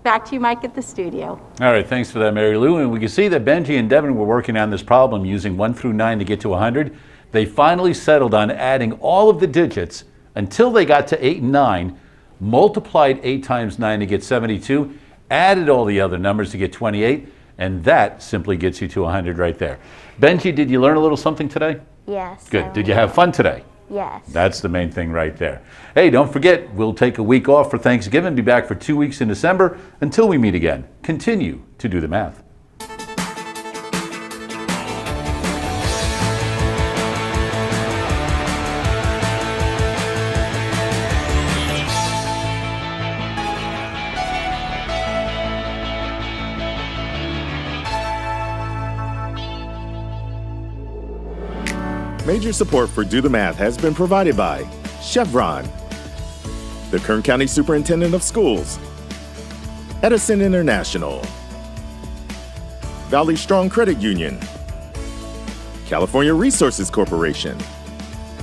Speaker 7: Back to you, Mike, at the studio.
Speaker 6: All right, thanks for that, Mary Lou. And we can see that Benji and Devin were working on this problem using 1 through 9 to get to 100. They finally settled on adding all of the digits until they got to 8 and 9, multiplied 8 times 9 to get 72, added all the other numbers to get 28, and that simply gets you to 100 right there. Benji, did you learn a little something today?
Speaker 2: Yes.
Speaker 6: Good. Did you have fun today?
Speaker 2: Yes.
Speaker 6: That's the main thing right there. Hey, don't forget, we'll take a week off for Thanksgiving, be back for 2 weeks in December. Until we meet again, continue to do the math.
Speaker 4: Major support for Do the Math has been provided by Chevron, the Kern County Superintendent of Schools, Edison International, Valley Strong Credit Union, California Resources Corporation,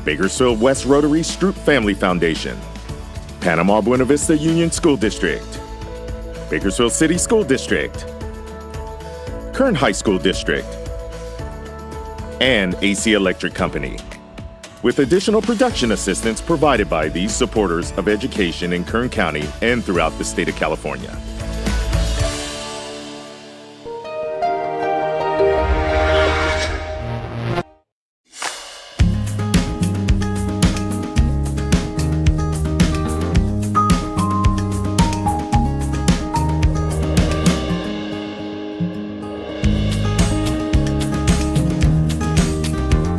Speaker 4: Bakersfield West Rotary Stroop Family Foundation, Panama Buena Vista Union School District, Bakersfield City School District, Kern High School District, and AC Electric Company, with additional production assistance provided by these supporters of education in Kern County and throughout the state of California.